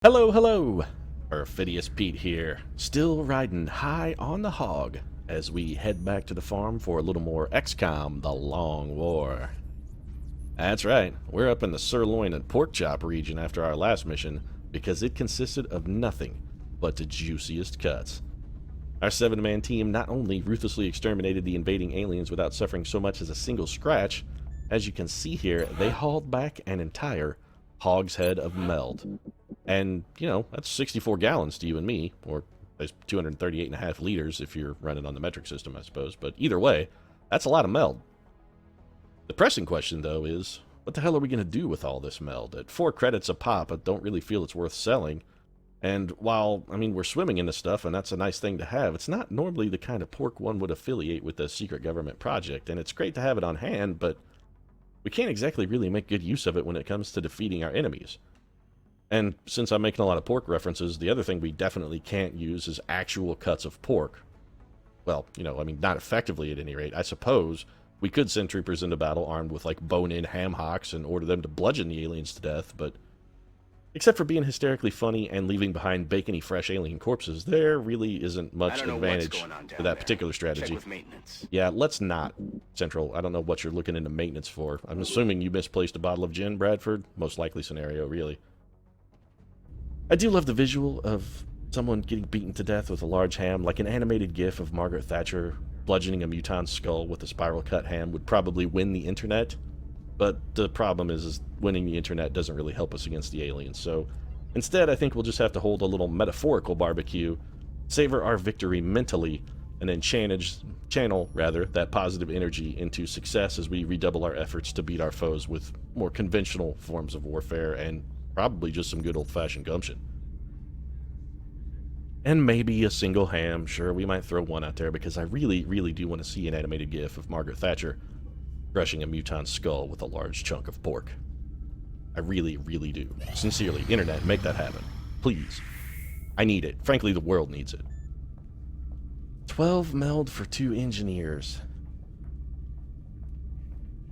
Hello, hello! Perfidious Pete here, still riding high on the hog as we head back to the farm for a little more XCOM, The Long War. That's right, we're up in the sirloin and pork chop region after our last mission because it consisted of nothing but the juiciest cuts. Our 7-man team not only ruthlessly exterminated the invading aliens without suffering so much as a single scratch, as you can see here, they hauled back an entire hogshead of meld. And, you know, that's 64 gallons to you and me, or there's 238.5 liters if you're running on the metric system, I suppose. But either way, that's a lot of meld. The pressing question, though, is what the hell are we going to do with all this meld? At 4 credits a pop, I don't really feel it's worth selling. And while, I mean, we're swimming in this stuff, and that's a nice thing to have, it's not normally the kind of pork one would affiliate with a secret government project. And it's great to have it on hand, but we can't exactly really make good use of it when it comes to defeating our enemies. And since I'm making a lot of pork references, the other thing we definitely can't use is actual cuts of pork. Well, you know, I mean, not effectively at any rate. I suppose we could send troopers into battle armed with, like, bone-in ham hocks and order them to bludgeon the aliens to death, but except for being hysterically funny and leaving behind bacony fresh alien corpses, there really isn't much advantage to that particular strategy. Yeah, let's not, Central. I don't know what you're looking into maintenance for. I'm assuming you misplaced a bottle of gin, Bradford. Most likely scenario, really. I do love the visual of someone getting beaten to death with a large ham, like an animated gif of Margaret Thatcher bludgeoning a muton's skull with a spiral cut ham would probably win the internet. But the problem is winning the internet doesn't really help us against the aliens. So instead, I think we'll just have to hold a little metaphorical barbecue, savor our victory mentally, and then channel that positive energy into success as we redouble our efforts to beat our foes with more conventional forms of warfare and probably just some good old-fashioned gumption. And maybe a single ham. Sure, we might throw one out there because I really, really do want to see an animated gif of Margaret Thatcher crushing a muton's skull with a large chunk of pork. I really, really do. Sincerely, internet, make that happen. Please. I need it. Frankly, the world needs it. 12 meld for 2 engineers.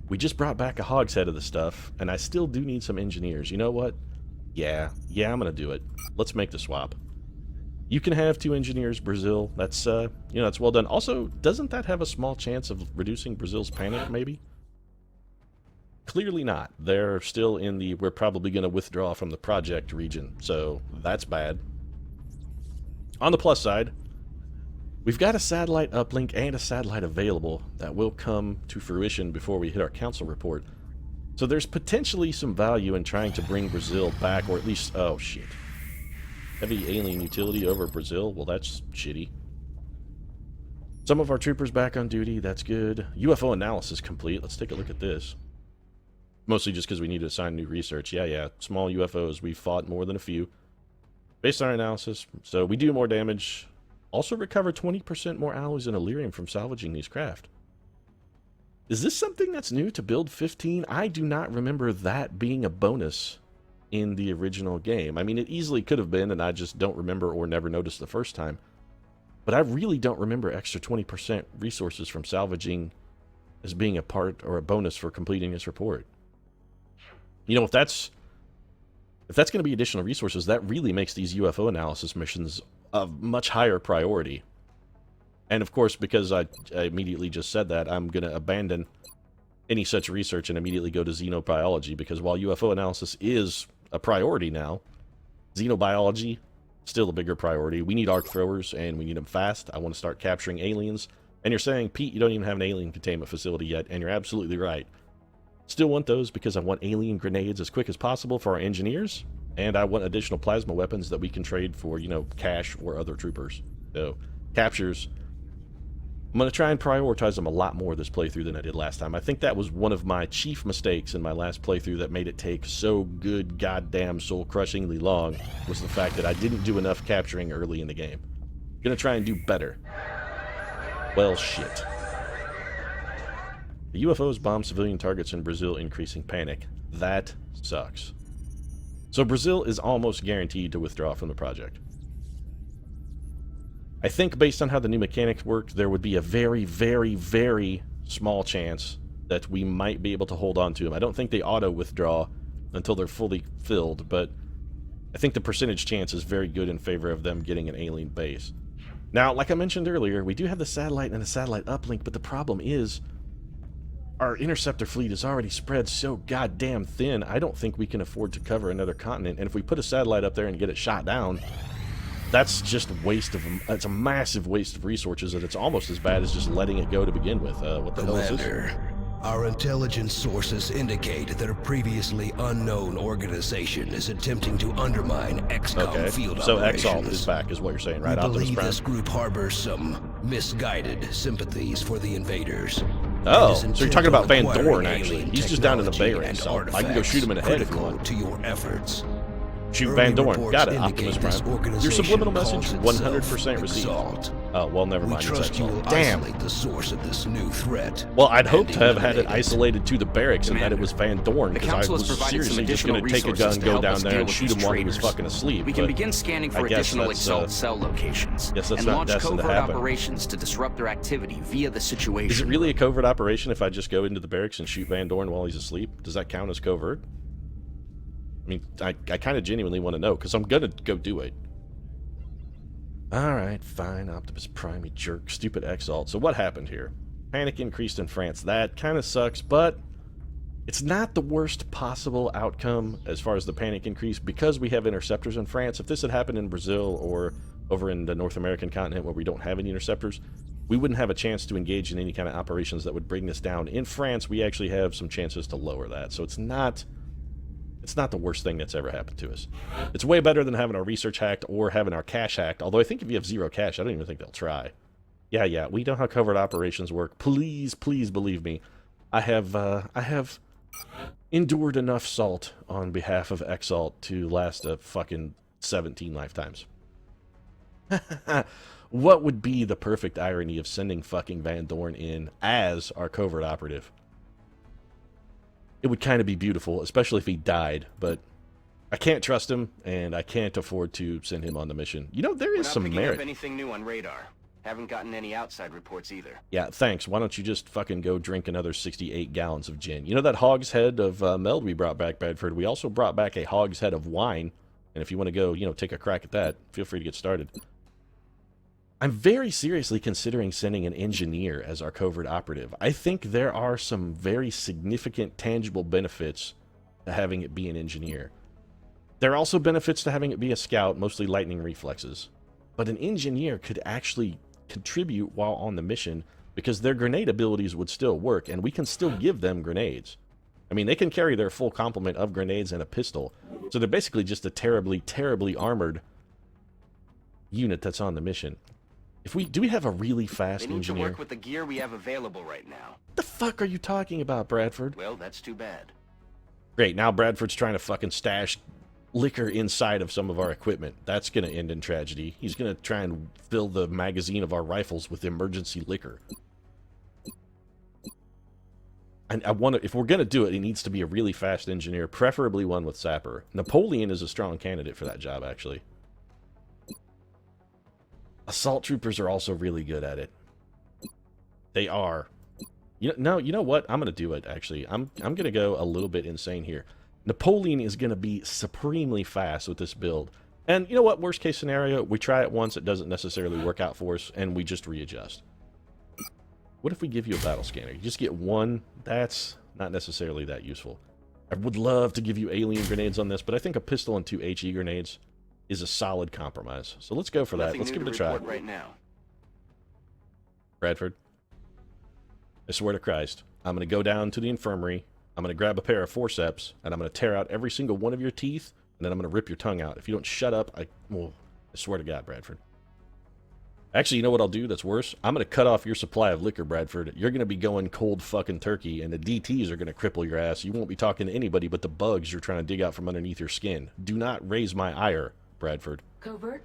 We just brought back a hogshead of the stuff, and I still do need some engineers. You know what? Yeah, I'm gonna do it. Let's make the swap. You can have 2 engineers, Brazil. That's, you know, that's well done. Also, doesn't that have a small chance of reducing Brazil's panic, maybe? Clearly not. They're still in the we're probably going to withdraw from the project region, so that's bad. On the plus side, we've got a satellite uplink and a satellite available that will come to fruition before we hit our council report. So there's potentially some value in trying to bring Brazil back, or at least, oh shit. Heavy alien utility over Brazil? Well, that's shitty. Some of our troopers back on duty, that's good. UFO analysis complete. Let's take a look at this. Mostly just because we need to assign new research. Yeah, small UFOs. We've fought more than a few. Based on our analysis, so we do more damage. Also recover 20% more alloys and Illyrium from salvaging these craft. Is this something that's new to Build 15? I do not remember that being a bonus in the original game. I mean, it easily could have been, and I just don't remember or never noticed the first time. But I really don't remember extra 20% resources from salvaging as being a part or a bonus for completing this report. You know, if that's going to be additional resources, that really makes these UFO analysis missions of much higher priority. And of course, because I immediately just said that, I'm going to abandon any such research and immediately go to xenobiology, because while UFO analysis is a priority now, xenobiology still a bigger priority. We need arc throwers, and we need them fast. I want to start capturing aliens. And you're saying, Pete, you don't even have an alien containment facility yet, and you're absolutely right. Still want those because I want alien grenades as quick as possible for our engineers, and I want additional plasma weapons that we can trade for, you know, cash or other troopers. So, captures. I'm going to try and prioritize them a lot more this playthrough than I did last time. I think that was one of my chief mistakes in my last playthrough that made it take so good goddamn soul-crushingly long, was the fact that I didn't do enough capturing early in the game. Gonna try and do better. Well, shit. The UFOs bomb civilian targets in Brazil, increasing panic. That sucks. So Brazil is almost guaranteed to withdraw from the project. I think based on how the new mechanics work, there would be a very, very, very small chance that we might be able to hold on to them. I don't think they auto-withdraw until they're fully filled, but I think the percentage chance is very good in favor of them getting an alien base. Now, like I mentioned earlier, we do have the satellite and a satellite uplink, but the problem is our interceptor fleet is already spread so goddamn thin, I don't think we can afford to cover another continent. And if we put a satellite up there and get it shot down, that's just it's a massive waste of resources, and it's almost as bad as just letting it go to begin with. What the hell is this? Our intelligence sources indicate that a previously unknown organization is attempting to undermine XCOM field so operations. Exalt is back, is what you're saying, right? We Optimus believe Prime? this group harbors some misguided sympathies for the invaders. Oh, so you're talking about Van Dorn, actually. He's just down in the Bay right now. I can go shoot him in the head if you want. To your efforts. Shoot Van Dorn. Got it, Optimus Prime. Your subliminal message, 100% received. Oh, well, never mind. We trust you will Damn. isolate the source of this new threat. Well, I'd hoped to have had it isolated to the barracks and that it was Van Dorn, because I was provided seriously just going to take a gun, go down there, and shoot him while he was fucking asleep. We can begin scanning for additional Exalt cell locations and launch covert operations to disrupt their activity via the situation. Is it really a covert operation if I just go into the barracks and shoot Van Dorn while he's asleep? Does that count as covert? I mean, I kind of genuinely want to know, because I'm going to go do it. Alright, fine, Optimus Prime, you jerk. Stupid Exalt. So what happened here? Panic increased in France. That kind of sucks, but it's not the worst possible outcome as far as the panic increase, because we have interceptors in France. If this had happened in Brazil or over in the North American continent where we don't have any interceptors, we wouldn't have a chance to engage in any kind of operations that would bring this down. In France, we actually have some chances to lower that, so it's not the worst thing that's ever happened to us. It's way better than having our research hacked or having our cache hacked, although I think if you have zero cache, I don't even think they'll try. Yeah, we know how covert operations work. Please believe me. I have endured enough salt on behalf of Exalt to last a fucking 17 lifetimes. What would be the perfect irony of sending fucking Van Dorn in as our covert operative? It would kind of be beautiful, especially if he died, but I can't trust him, and I can't afford to send him on the mission. You know, there is some merit. We're not picking up anything new on radar. Haven't gotten any outside reports either. Yeah, thanks. Why don't you just fucking go drink another 68 gallons of gin? You know that hogshead of meld we brought back, Bradford? We also brought back a hogshead of wine, and if you want to go, take a crack at that, feel free to get started. I'm very seriously considering sending an engineer as our covert operative. I think there are some very significant tangible benefits to having it be an engineer. There are also benefits to having it be a scout, mostly lightning reflexes. But an engineer could actually contribute while on the mission, because their grenade abilities would still work, and we can still give them grenades. I mean, they can carry their full complement of grenades and a pistol, so they're basically just a terribly, terribly armored unit that's on the mission. Do we have a really fast engineer? They need to work with the gear we have available right now. What the fuck are you talking about, Bradford? Well, that's too bad. Great, now Bradford's trying to fucking stash liquor inside of some of our equipment. That's going to end in tragedy. He's going to try and fill the magazine of our rifles with emergency liquor. And if we're going to do it, it needs to be a really fast engineer, preferably one with Sapper. Napoleon is a strong candidate for that job, actually. Assault troopers are also really good at it. They are. You know what? I'm going to do it, actually. I'm going to go a little bit insane here. Napoleon is going to be supremely fast with this build. And you know what? Worst case scenario, we try it once, it doesn't necessarily work out for us, and we just readjust. What if we give you a battle scanner? You just get one. That's not necessarily that useful. I would love to give you alien grenades on this, but I think a pistol and 2 HE grenades is a solid compromise. So let's go for that. Let's give it a try. Right now. Bradford, I swear to Christ, I'm going to go down to the infirmary, I'm going to grab a pair of forceps, and I'm going to tear out every single one of your teeth, and then I'm going to rip your tongue out. If you don't shut up, I swear to God, Bradford. Actually, you know what I'll do that's worse? I'm going to cut off your supply of liquor, Bradford. You're going to be going cold fucking turkey, and the DTs are going to cripple your ass. You won't be talking to anybody but the bugs you're trying to dig out from underneath your skin. Do not raise my ire, Bradford.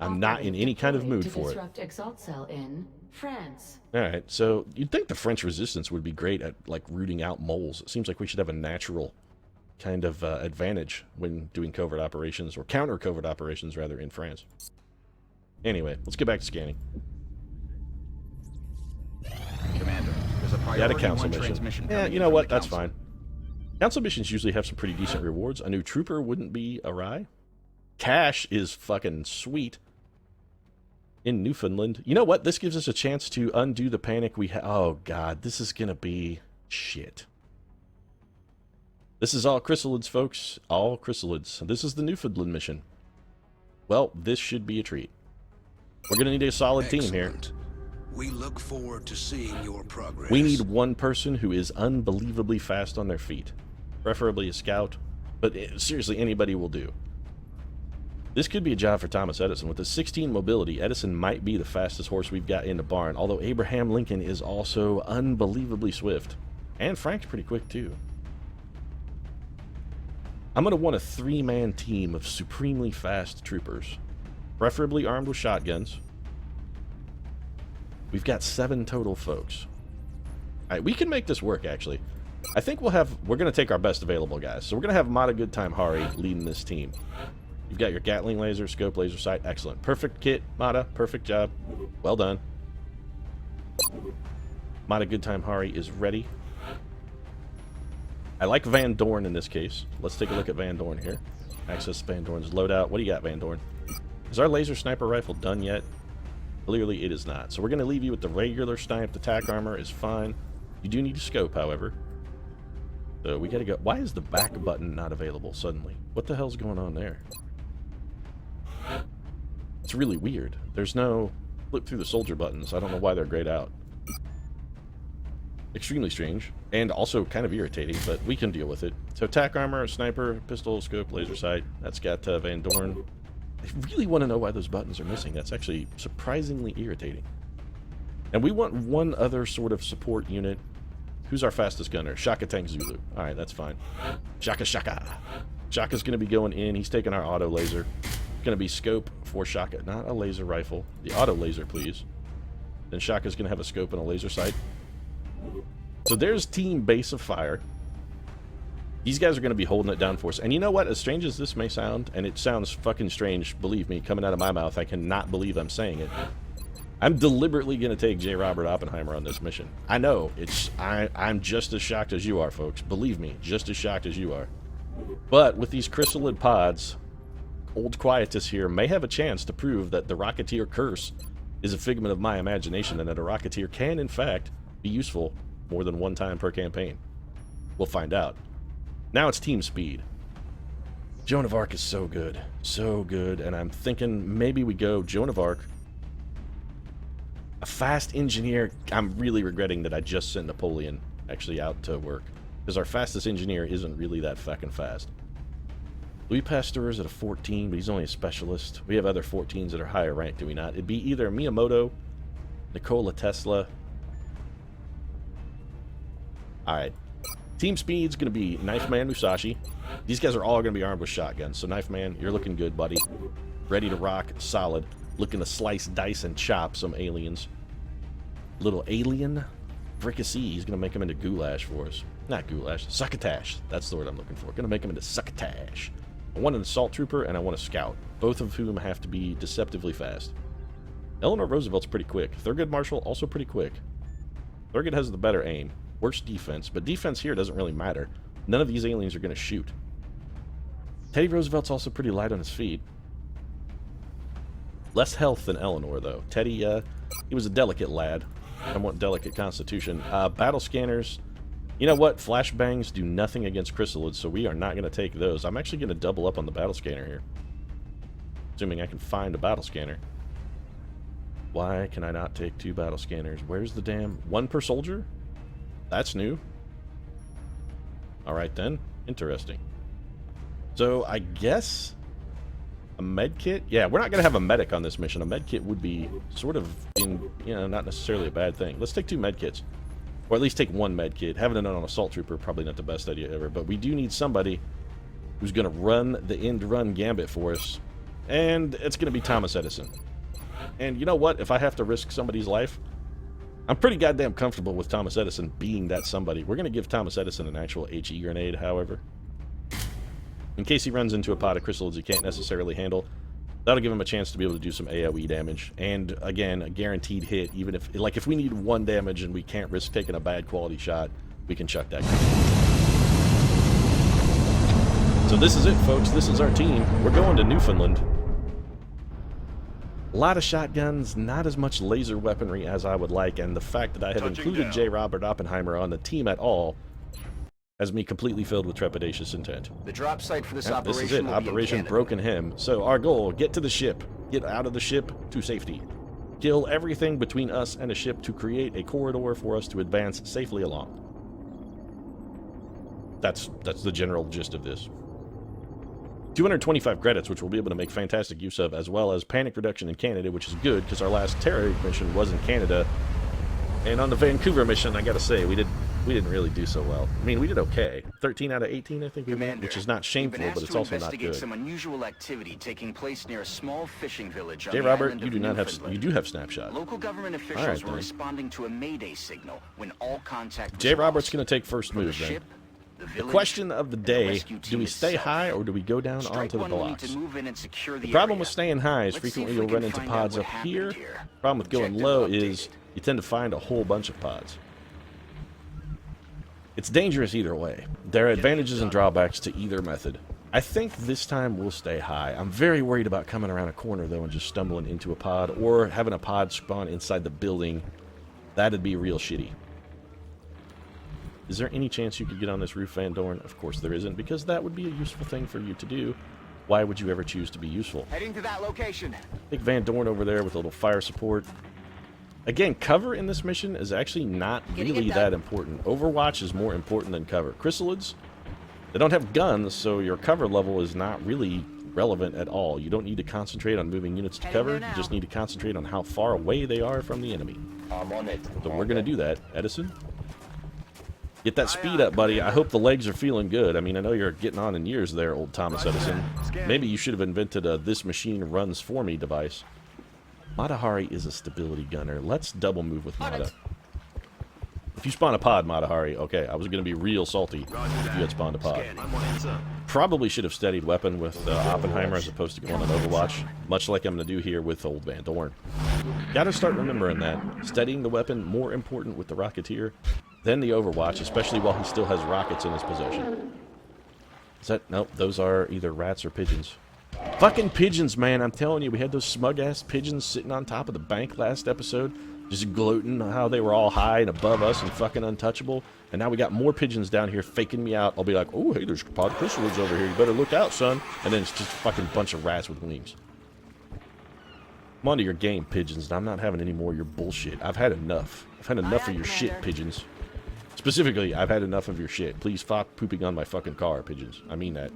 I'm not in any kind of mood for it. Exalt cell in France. Alright, so you'd think the French resistance would be great at, like, rooting out moles. It seems like we should have a natural kind of advantage when doing covert operations, or counter-covert operations, rather, in France. Anyway, let's get back to scanning. Commander, there's a priority council one mission. transmission Yeah, coming you know from what? the That's council. fine. Council missions usually have some pretty decent rewards. A new trooper wouldn't be awry. Cash is fucking sweet. In Newfoundland. You know what? This gives us a chance to undo the panic we had. Oh, God. This is going to be shit. This is all chrysalids, folks. All chrysalids. This is the Newfoundland mission. Well, this should be a treat. We're going to need a solid team here. We look forward to seeing your progress. We need one person who is unbelievably fast on their feet. Preferably a scout. But seriously, anybody will do. This could be a job for Thomas Edison. With the 16 mobility, Edison might be the fastest horse we've got in the barn, although Abraham Lincoln is also unbelievably swift. And Frank's pretty quick, too. I'm going to want a 3-man team of supremely fast troopers, preferably armed with shotguns. We've got 7 total folks. All right, we can make this work, actually. I think we're going to take our best available guys. So we're going to have Mata Good Time Hari leading this team. You've got your Gatling laser, scope, laser sight. Excellent. Perfect kit, Mata. Perfect job. Well done. Mata Good Time Hari is ready. I like Van Dorn in this case. Let's take a look at Van Dorn here. Access Van Dorn's loadout. What do you got, Van Dorn? Is our laser sniper rifle done yet? Clearly it is not. So we're going to leave you with the regular sniped attack armor is fine. You do need a scope, however. So we got to go. Why is the back button not available suddenly? What the hell's going on there? It's really weird. There's no flip through the soldier buttons. I don't know why they're grayed out. Extremely strange. And also kind of irritating, but we can deal with it. So attack armor, sniper, pistol, scope, laser sight. That's got Van Dorn. I really want to know why those buttons are missing. That's actually surprisingly irritating. And we want one other sort of support unit. Who's our fastest gunner? Shaka Tank Zulu. Alright, that's fine. Shaka Shaka. Shaka's going to be going in. He's taking our auto laser. Going to be scope for Shaka, not a laser rifle. The auto laser, please. Then Shaka's going to have a scope and a laser sight. So there's team base of fire. These guys are going to be holding it down for us. And you know what? As strange as this may sound, and it sounds fucking strange, believe me, coming out of my mouth, I cannot believe I'm saying it. I'm deliberately going to take J. Robert Oppenheimer on this mission. I know, I'm just as shocked as you are, folks. Believe me, just as shocked as you are. But with these chrysalid pods, Old Quietus here may have a chance to prove that the Rocketeer curse is a figment of my imagination and that a Rocketeer can, in fact, be useful more than one time per campaign. We'll find out. Now it's team speed. Joan of Arc is so good. So good. And I'm thinking maybe we go Joan of Arc. A fast engineer. I'm really regretting that I just sent Napoleon actually out to work. Because our fastest engineer isn't really that fucking fast. Louis Pasteur is at a 14, but he's only a specialist. We have other 14s that are higher ranked, do we not? It'd be either Miyamoto, Nikola Tesla. Alright. Team speed's going to be Knife Man Musashi. These guys are all going to be armed with shotguns. So Knife Man, you're looking good, buddy. Ready to rock, solid. Looking to slice, dice, and chop some aliens. Little alien fricassee. He's going to make them into goulash for us. Not goulash, succotash. That's the word I'm looking for. Going to make them into succotash. I want an assault trooper and I want a scout. Both of whom have to be deceptively fast. Eleanor Roosevelt's pretty quick. Thurgood Marshall, also pretty quick. Thurgood has the better aim. Worse defense, but defense here doesn't really matter. None of these aliens are going to shoot. Teddy Roosevelt's also pretty light on his feet. Less health than Eleanor, though. Teddy, he was a delicate lad. Somewhat delicate constitution. Battle scanners. You know what? Flashbangs do nothing against chrysalids, so we are not going to take those. I'm actually going to double up on the battle scanner here. Assuming I can find a battle scanner. Why can I not take 2 battle scanners? Where's the damn... 1 per soldier? That's new. Alright then. Interesting. So, I guess... a med kit? Yeah, we're not going to have a medic on this mission. A med kit would be sort of, not necessarily a bad thing. Let's take 2 med kits. Or at least take 1 med kit. Having it on an assault trooper, probably not the best idea ever. But we do need somebody who's going to run the end-run gambit for us. And it's going to be Thomas Edison. And you know what? If I have to risk somebody's life, I'm pretty goddamn comfortable with Thomas Edison being that somebody. We're going to give Thomas Edison an actual HE grenade, however. In case he runs into a pot of chrysalids he can't necessarily handle. That'll give him a chance to be able to do some AoE damage. And, again, a guaranteed hit. Even if, like, if we need 1 damage and we can't risk taking a bad quality shot, we can chuck that. So So this is it, folks. This is our team. We're going to Newfoundland. A lot of shotguns, not as much laser weaponry as I would like, and the fact that I have included J. Robert Oppenheimer on the team at all has me completely filled with trepidatious intent. The drop site for this operation This is it, Operation Broken Him. So our goal, get to the ship. Get out of the ship to safety. Kill everything between us and a ship to create a corridor for us to advance safely along. That's the general gist of this. 225 credits, which we'll be able to make fantastic use of, as well as panic reduction in Canada, which is good, because our last terror mission was in Canada. And on the Vancouver mission, I gotta say, we didn't really do so well. I mean, we did okay. 13 out of 18, I think we made, which is not shameful, but it's also not good. Some unusual activity taking place near a small fishing village. J. Robert, you do have snapshot. Local government officials were responding to a mayday signal when all contact. J. Robert's gonna take first move then. The question of the day, do we stay high or do we go down onto the blocks? The problem with staying high is frequently you'll run into pods up here. The problem with going low is you tend to find a whole bunch of pods. It's dangerous either way. There are advantages and drawbacks to either method. I think this time we'll stay high. I'm very worried about coming around a corner though and just stumbling into a pod or having a pod spawn inside the building. That'd be real shitty. Is there any chance you could get on this roof, Van Dorn? Of course there isn't, because that would be a useful thing for you to do. Why would you ever choose to be useful? Heading to that location. I think Van Dorn over there with a little fire support. Again, cover in this mission is actually not really that important. Overwatch is more important than cover. Chrysalids, they don't have guns, so your cover level is not really relevant at all. You don't need to concentrate on moving units to cover. You just need to concentrate on how far away they are from the enemy. I'm on it. So we're going to do that. Edison? Get that speed up, buddy. I hope the legs are feeling good. I mean, I know you're getting on in years there, old Thomas Edison. Maybe you should have invented a "this machine runs for me" device. Matahari is a stability gunner. Let's double move with Mata. If you spawn a pod, Matahari, okay, I was going to be real salty if you had spawned a pod. Probably should have studied weapon with Oppenheimer as opposed to going on Overwatch, much like I'm going to do here with old Van Dorn. Gotta start remembering that. Studying the weapon, more important with the Rocketeer than the Overwatch, especially while he still has rockets in his possession. Is that... Nope, those are either rats or pigeons. Fucking pigeons, man, I'm telling you, we had those smug-ass pigeons sitting on top of the bank last episode, just gloating on how they were all high and above us and fucking untouchable, and now we got more pigeons down here faking me out. I'll be like, oh, hey, there's pod chrysalids over here, you better look out, son. And then it's just a fucking bunch of rats with wings. I'm onto your game, pigeons, and I'm not having any more of your bullshit. I've had enough. I've had enough of your shit, pigeons. Specifically, I've had enough of your shit. Please stop pooping on my fucking car, pigeons. I mean that.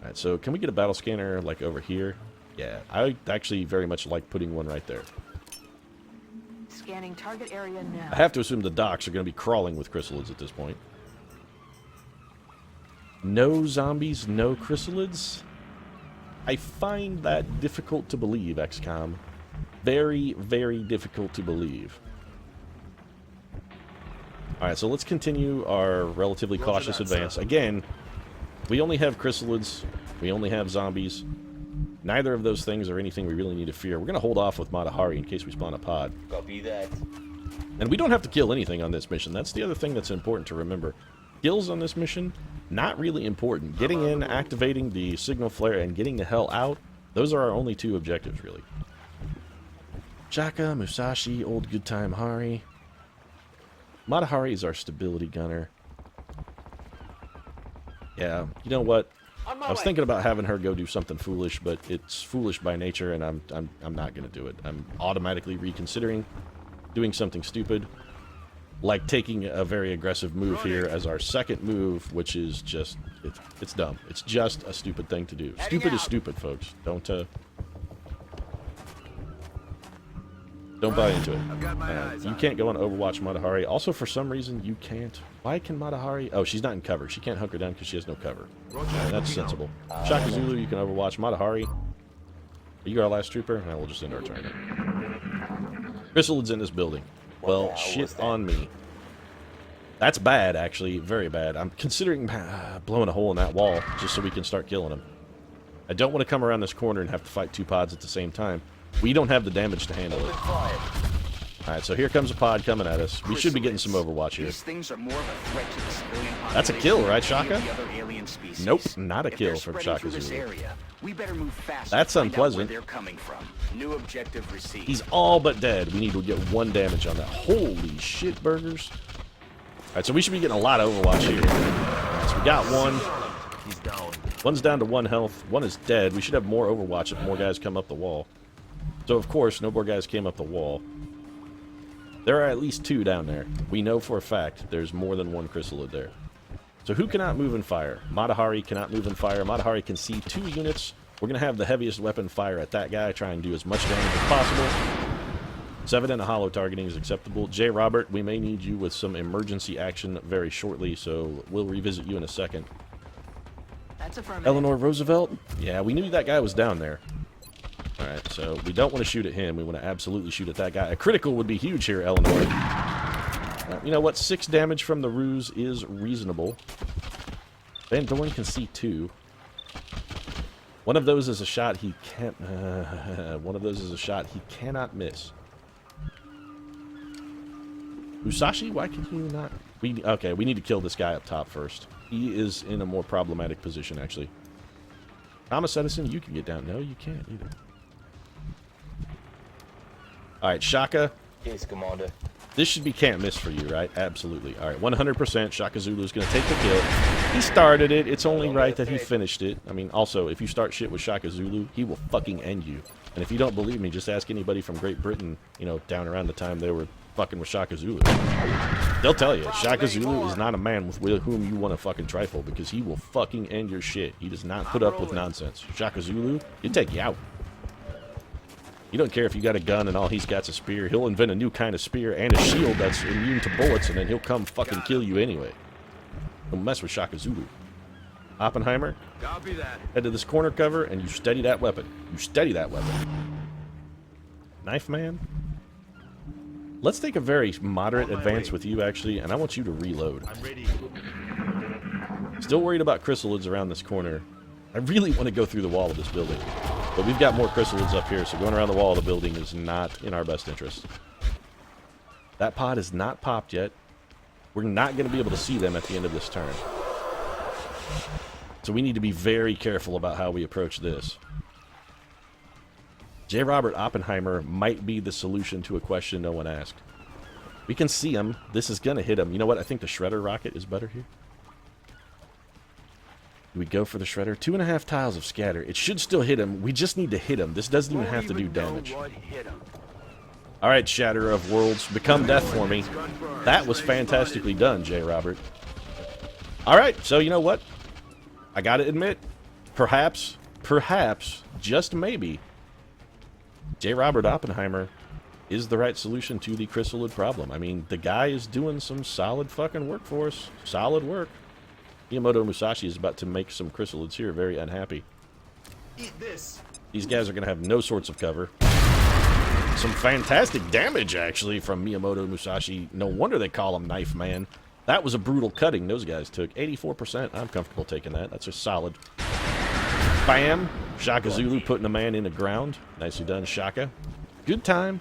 Alright, so can we get a battle scanner, like, over here? Yeah, I actually very much like putting one right there. Scanning target area now. I have to assume the docks are going to be crawling with chrysalids at this point. No zombies, no chrysalids? I find that difficult to believe, XCOM. Very, very difficult to believe. Alright, so let's continue our relatively cautious advance. Again, we only have chrysalids. We only have zombies. Neither of those things are anything we really need to fear. We're going to hold off with Matahari in case we spawn a pod. Copy that. And we don't have to kill anything on this mission. That's the other thing that's important to remember. Kills on this mission, not really important. Getting in, activating the signal flare, and getting the hell out, those are our only two objectives, really. Chaka, Musashi, old good time Hari. Matahari is our stability gunner. Yeah, you know what? I was thinking about having her go do something foolish, but it's foolish by nature, and I'm not gonna do it. I'm automatically reconsidering doing something stupid, like taking a very aggressive move here as our second move, which is just it's dumb. It's just a stupid thing to do. Stupid is stupid, folks. Don't buy into it. You can't go on Overwatch Matahari. Also, for some reason, you can't. Why can Matahari... Oh, she's not in cover. She can't hunker down because she has no cover. That's sensible. Shaka Zulu, you can Overwatch. Matahari, are you our last trooper? And we'll just end our turn. Chrysalids in this building. Well, shit on me. That's bad, actually. Very bad. I'm considering blowing a hole in that wall just so we can start killing them. I don't want to come around this corner and have to fight two pods at the same time. We don't have the damage to handle it. Alright, so here comes a pod coming at us. We should be getting some Overwatch here. These things are more of a threat to the civilian population. That's a kill, right, Shaka? Nope, not a If kill they're from spreading Shaka through this Zulu. area, we better move fast. That's to find out where unpleasant. they're coming from. New objective received. He's all but dead. We need to get 1 damage on that. Holy shit, burgers. Alright, so we should be getting a lot of Overwatch here. Alright, so we got 1. He's down. 1's down to 1 health. 1 is dead. We should have more Overwatch if more guys come up the wall. So, of course, no more guys came up the wall. There are at least 2 down there. We know for a fact there's more than 1 chrysalid there. So who cannot move and fire? Matahari cannot move and fire. Matahari can see 2 units. We're going to have the heaviest weapon fire at that guy. Try and do as much damage as possible. 7 and a hollow targeting is acceptable. J. Robert, we may need you with some emergency action very shortly, so we'll revisit you in a second. That's affirmative. Eleanor Roosevelt? Yeah, we knew that guy was down there. Alright, so we don't want to shoot at him. We want to absolutely shoot at that guy. A critical would be huge here, Eleanor. You know what? 6 damage from the ruse is reasonable. Van Dorn can see 2. One of those is a shot he can't... one of those is a shot he cannot miss. Musashi, why can you not... Okay, we need to kill this guy up top first. He is in a more problematic position, actually. Thomas Edison, you can get down. No, you can't either. Alright, Shaka. Yes, Commander. This should be can't miss for you, right? Absolutely. Alright, 100% Shaka Zulu is going to take the kill. He started it. It's only right that he finished it. I mean, also, if you start shit with Shaka Zulu, he will fucking end you. And if you don't believe me, just ask anybody from Great Britain, you know, down around the time they were fucking with Shaka Zulu. They'll tell you, Shaka Zulu is not a man with whom you want to fucking trifle, because he will fucking end your shit. He does not put up with nonsense. Shaka Zulu, he'll take you out. You don't care if you got a gun and all he's got's a spear. He'll invent a new kind of spear and a shield that's immune to bullets, and then he'll come fucking kill you anyway. Don't mess with Shaka Zulu. Oppenheimer, Copy that. head to this corner cover, and you steady that weapon. You steady that weapon. Knife man? Let's take a very moderate advance with you, actually, and I want you to reload. I'm ready. Still worried about chrysalids around this corner. I really want to go through the wall of this building. But we've got more chrysalids up here, so going around the wall of the building is not in our best interest. That pod is not popped yet. We're not going to be able to see them at the end of this turn. So we need to be very careful about how we approach this. J. Robert Oppenheimer might be the solution to a question no one asked. We can see him. This is going to hit him. You know what? I think the Shredder rocket is better here. Do we go for the Shredder? 2.5 tiles of scatter. It should still hit him. We just need to hit him. This doesn't even have to do damage. Alright, Shatterer of Worlds. Become death for me. That was fantastically done, J. Robert. Alright, so you know what? I gotta admit, perhaps, just maybe, J. Robert Oppenheimer is the right solution to the chrysalid problem. I mean, the guy is doing some solid fucking work for us. Solid work. Miyamoto Musashi is about to make some chrysalids here very unhappy. Eat this. These guys are going to have no sorts of cover. Some fantastic damage, actually, from Miyamoto Musashi. No wonder they call him Knife Man. That was a brutal cutting those guys took. 84%. I'm comfortable taking that. That's a solid. Bam! Shaka Zulu putting a man in the ground. Nicely done, Shaka. Good time.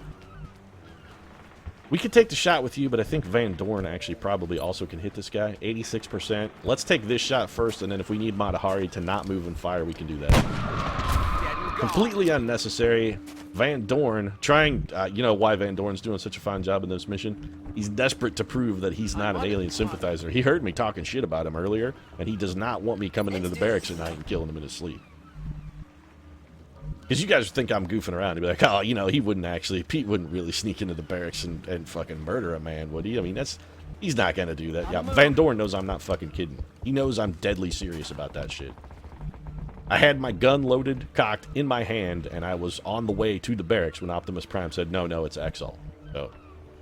We could take the shot with you, but I think Van Dorn actually probably also can hit this guy. 86%. Let's take this shot first, and then if we need Matahari to not move and fire, we can do that. Completely unnecessary. Van Dorn trying... you know why Van Dorn's doing such a fine job in this mission? He's desperate to prove that he's not an alien sympathizer. He heard me talking shit about him earlier, and he does not want me coming into the barracks at night and killing him in his sleep. Because you guys think I'm goofing around. You'd be like, oh, you know, he wouldn't actually... Pete wouldn't really sneak into the barracks and fucking murder a man, would he? I mean, that's... He's not going to do that. Yeah, Van Dorn knows I'm not fucking kidding. He knows I'm deadly serious about that shit. I had my gun loaded, cocked, in my hand, and I was on the way to the barracks when Optimus Prime said, no, it's Exalt. So,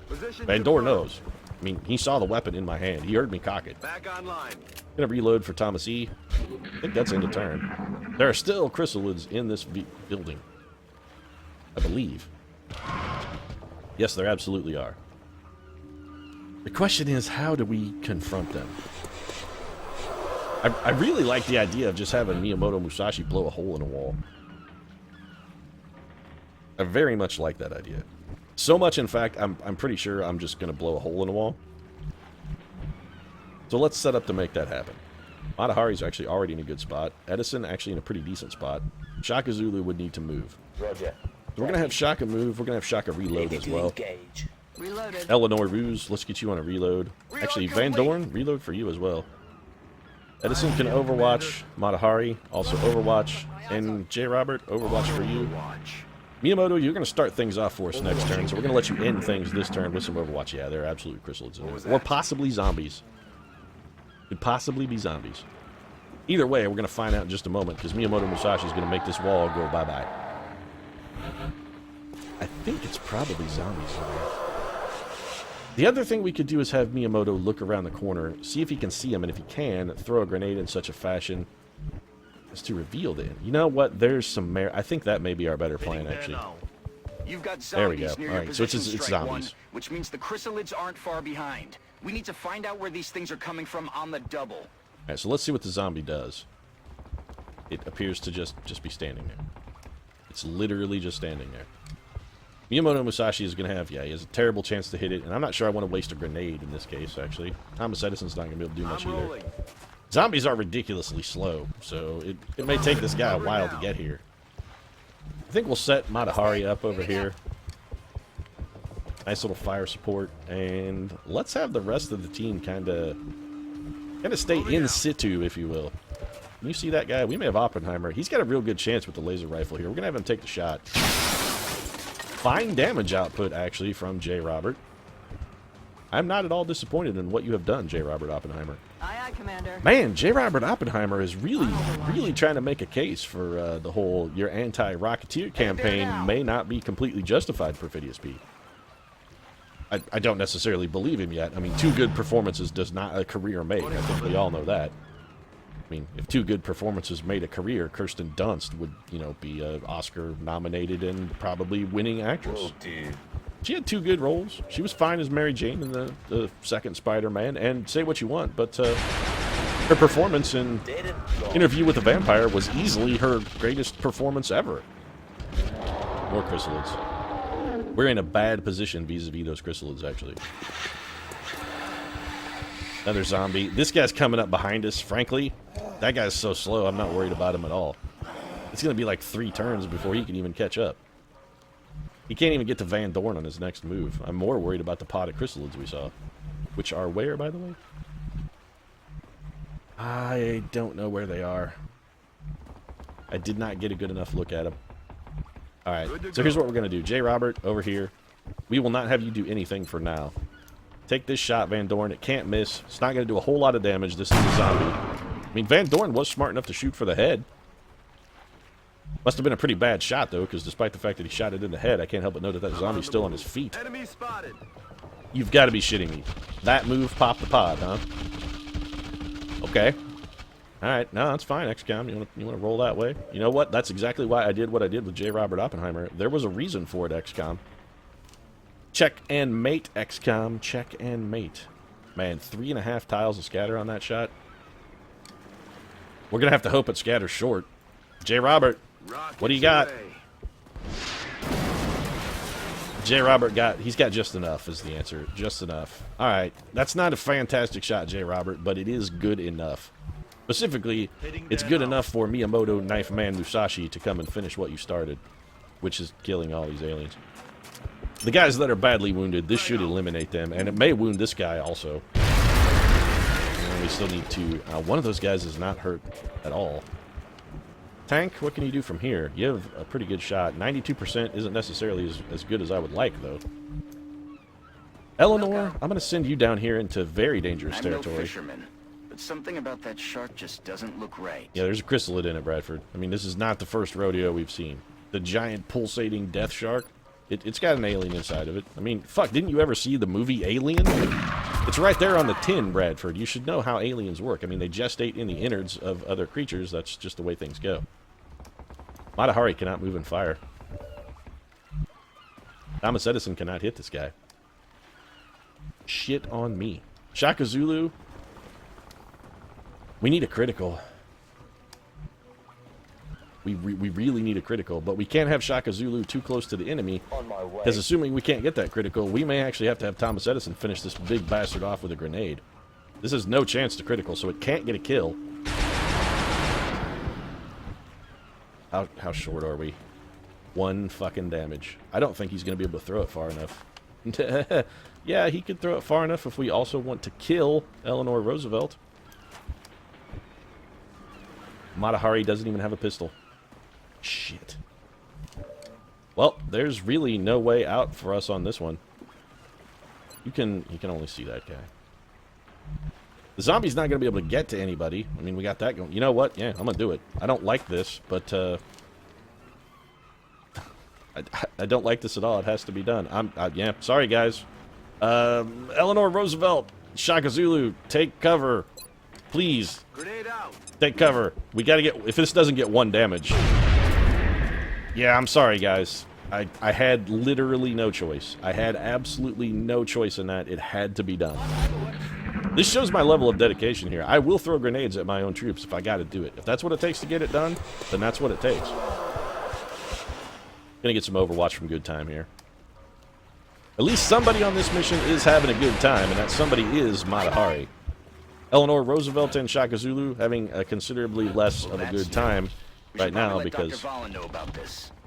Van Dorn knows. I mean, he saw the weapon in my hand. He heard me cock it. Back online. Gonna reload for Thomas E. I think that's end of turn. There are still chrysalids in this building. I believe. Yes, there absolutely are. The question is, how do we confront them? I really like the idea of just having Miyamoto Musashi blow a hole in a wall. I very much like that idea. So much, in fact, I'm pretty sure I'm just going to blow a hole in the wall. So let's set up to make that happen. Matahari's actually already in a good spot. Edison actually in a pretty decent spot. Shaka Zulu would need to move. Roger. So we're going to have Shaka move. We're going to have Shaka reload as well. Reloaded. Eleanor Ruse, let's get you on a reload. Actually, Van Dorn, reload for you as well. Edison can overwatch. Matahari, also overwatch. And J. Robert, overwatch for you. Miyamoto, you're going to start things off for us next turn, so we're going to let you end things this turn with some overwatch. Yeah, they're absolute chrysalids in there. Or possibly zombies. Could possibly be zombies. Either way, we're going to find out in just a moment, because Miyamoto Musashi is going to make this wall go bye-bye. I think it's probably zombies. The other thing we could do is have Miyamoto look around the corner, see if he can see him, and if he can, throw a grenade in such a fashion as to reveal the end. You know what? There's some merit. I think that may be our better plan, actually. You've got There we go. zombies near All your right, so position, it's strike zombies. one, which means the chrysalids aren't far behind. We need to find out where these things are coming from on the double. All right, so let's see what the zombie does. It appears to just be standing there. It's literally just standing there. Miyamoto Musashi is going to have, yeah, he has a terrible chance to hit it, and I'm not sure I want to waste a grenade in this case, actually. Thomas Edison's not going to be able to do much either. Zombies are ridiculously slow, so it may take this guy a while to get here. I think we'll set Matahari up over here. Nice little fire support, and let's have the rest of the team kind of stay in situ, if you will. Can you see that guy? We may have Oppenheimer. He's got a real good chance with the laser rifle here. We're going to have him take the shot. Fine damage output, actually, from J. Robert. I'm not at all disappointed in what you have done, J. Robert Oppenheimer. Aye, aye, Commander. Man, J. Robert Oppenheimer is really trying to make a case for the whole your anti-Rocketeer campaign may not be completely justified, Perfidious P. I don't necessarily believe him yet. I mean, 2 good performances does not a career make. I think we all know that. I mean, if 2 good performances made a career, Kirsten Dunst would, you know, be Oscar nominated and probably winning actress. Oh, dude. She had 2 good roles. She was fine as Mary Jane in the second Spider-Man, and say what you want, but her performance in Interview with the Vampire was easily her greatest performance ever. More chrysalids. We're in a bad position vis-a-vis those chrysalids, actually. Another zombie. This guy's coming up behind us, frankly. That guy's so slow, I'm not worried about him at all. It's going to be like 3 turns before he can even catch up. He can't even get to Van Dorn on his next move. I'm more worried about the pod of chrysalids we saw. Which are where, by the way? I don't know where they are. I did not get a good enough look at them. Alright, so here's what we're going to do. J. Robert, over here. We will not have you do anything for now. Take this shot, Van Dorn. It can't miss. It's not going to do a whole lot of damage. This is a zombie. I mean, Van Dorn was smart enough to shoot for the head. Must have been a pretty bad shot, though, because despite the fact that he shot it in the head, I can't help but note that zombie's still on his feet. Enemy spotted. You've got to be shitting me. That move popped the pod, huh? Okay. Alright, no, that's fine, XCOM. You want to roll that way? You know what? That's exactly why I did what I did with J. Robert Oppenheimer. There was a reason for it, XCOM. Check and mate, XCOM. Check and mate. Man, 3.5 tiles of scatter on that shot. We're going to have to hope it scatters short. J. Robert, what do you got? J. Robert he's got just enough is the answer. Just enough. Alright, that's not a fantastic shot, J. Robert, but it is good enough. Specifically, it's good enough for Miyamoto Knife Man Musashi to come and finish what you started, which is killing all these aliens. The guys that are badly wounded, this should eliminate them, and it may wound this guy also. And we still need to... one of those guys is not hurt at all. Tank, what can you do from here? You have a pretty good shot. 92% isn't necessarily as good as I would like, though. Eleanor, I'm going to send you down here into very dangerous territory. I'm no fisherman, but something about that shark just doesn't look right. Yeah, there's a chrysalid in it, Bradford. I mean, this is not the first rodeo we've seen. The giant pulsating death shark, it's got an alien inside of it. I mean, fuck, didn't you ever see the movie Alien? It's right there on the tin, Bradford. You should know how aliens work. I mean, they gestate in the innards of other creatures. That's just the way things go. Matahari cannot move and fire. Thomas Edison cannot hit this guy. Shit on me. Shaka Zulu. We need a critical. We really need a critical, but we can't have Shaka Zulu too close to the enemy, because assuming we can't get that critical, we may actually have to have Thomas Edison finish this big bastard off with a grenade. This has no chance to critical, so it can't get a kill. How short are we? 1 fucking damage. I don't think he's going to be able to throw it far enough. Yeah, he could throw it far enough if we also want to kill Eleanor Roosevelt. Matahari doesn't even have a pistol. Shit. Well, there's really no way out for us on this one. You can only see that guy. The zombie's not going to be able to get to anybody. I mean, we got that going. You know what? Yeah, I'm going to do it. I don't like this, but I don't like this at all. It has to be done. Yeah, sorry, guys. Eleanor Roosevelt, Shaka Zulu, take cover. Please. Grenade out. Take cover. We got to get... If this doesn't get 1 damage... Yeah, I'm sorry, guys. I had literally no choice. I had absolutely no choice in that. It had to be done. This shows my level of dedication here. I will throw grenades at my own troops if I got to do it. If that's what it takes to get it done, then that's what it takes. Gonna get some Overwatch from Good Time here. At least somebody on this mission is having a good time, and that somebody is Matahari. Eleanor Roosevelt and Shaka Zulu having a considerably less of a good time right now because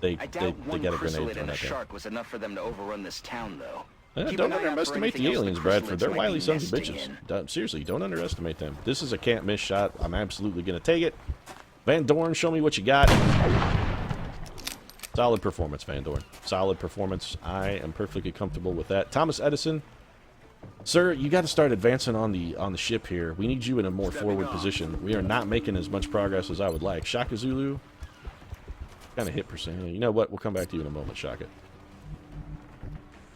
they got a grenade thrown at them. Was enough for them to overrun this town, though. Don't underestimate the aliens, Bradford. They're wily sons of bitches. Seriously, don't underestimate them. This is a can't miss shot. I'm absolutely going to take it. Van Dorn, show me what you got. Solid performance, Van Dorn. Solid performance. I am perfectly comfortable with that. Thomas Edison, sir, you got to start advancing on the ship here. We need you in a more forward position. We are not making as much progress as I would like. Shaka Zulu, kind of hit percent. You know what? We'll come back to you in a moment, Shaka.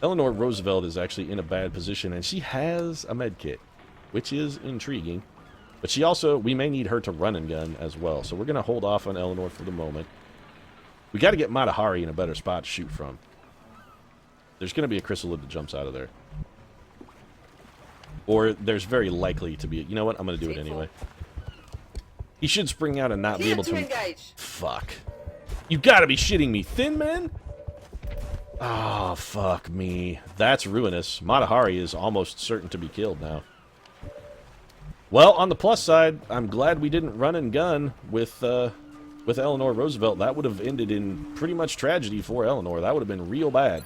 Eleanor Roosevelt is actually in a bad position, and she has a med kit, which is intriguing. But she also, we may need her to run and gun as well. So we're going to hold off on Eleanor for the moment. We got to get Matahari in a better spot to shoot from. There's going to be a chrysalid that jumps out of there. Or there's very likely to be... You know what? I'm going to do it anyway. He should spring out and not be able to... Engage. Fuck. You got to be shitting me. Thin Man? Oh, fuck me. That's ruinous. Matahari is almost certain to be killed now. Well, on the plus side, I'm glad we didn't run and gun with Eleanor Roosevelt. That would have ended in pretty much tragedy for Eleanor. That would have been real bad.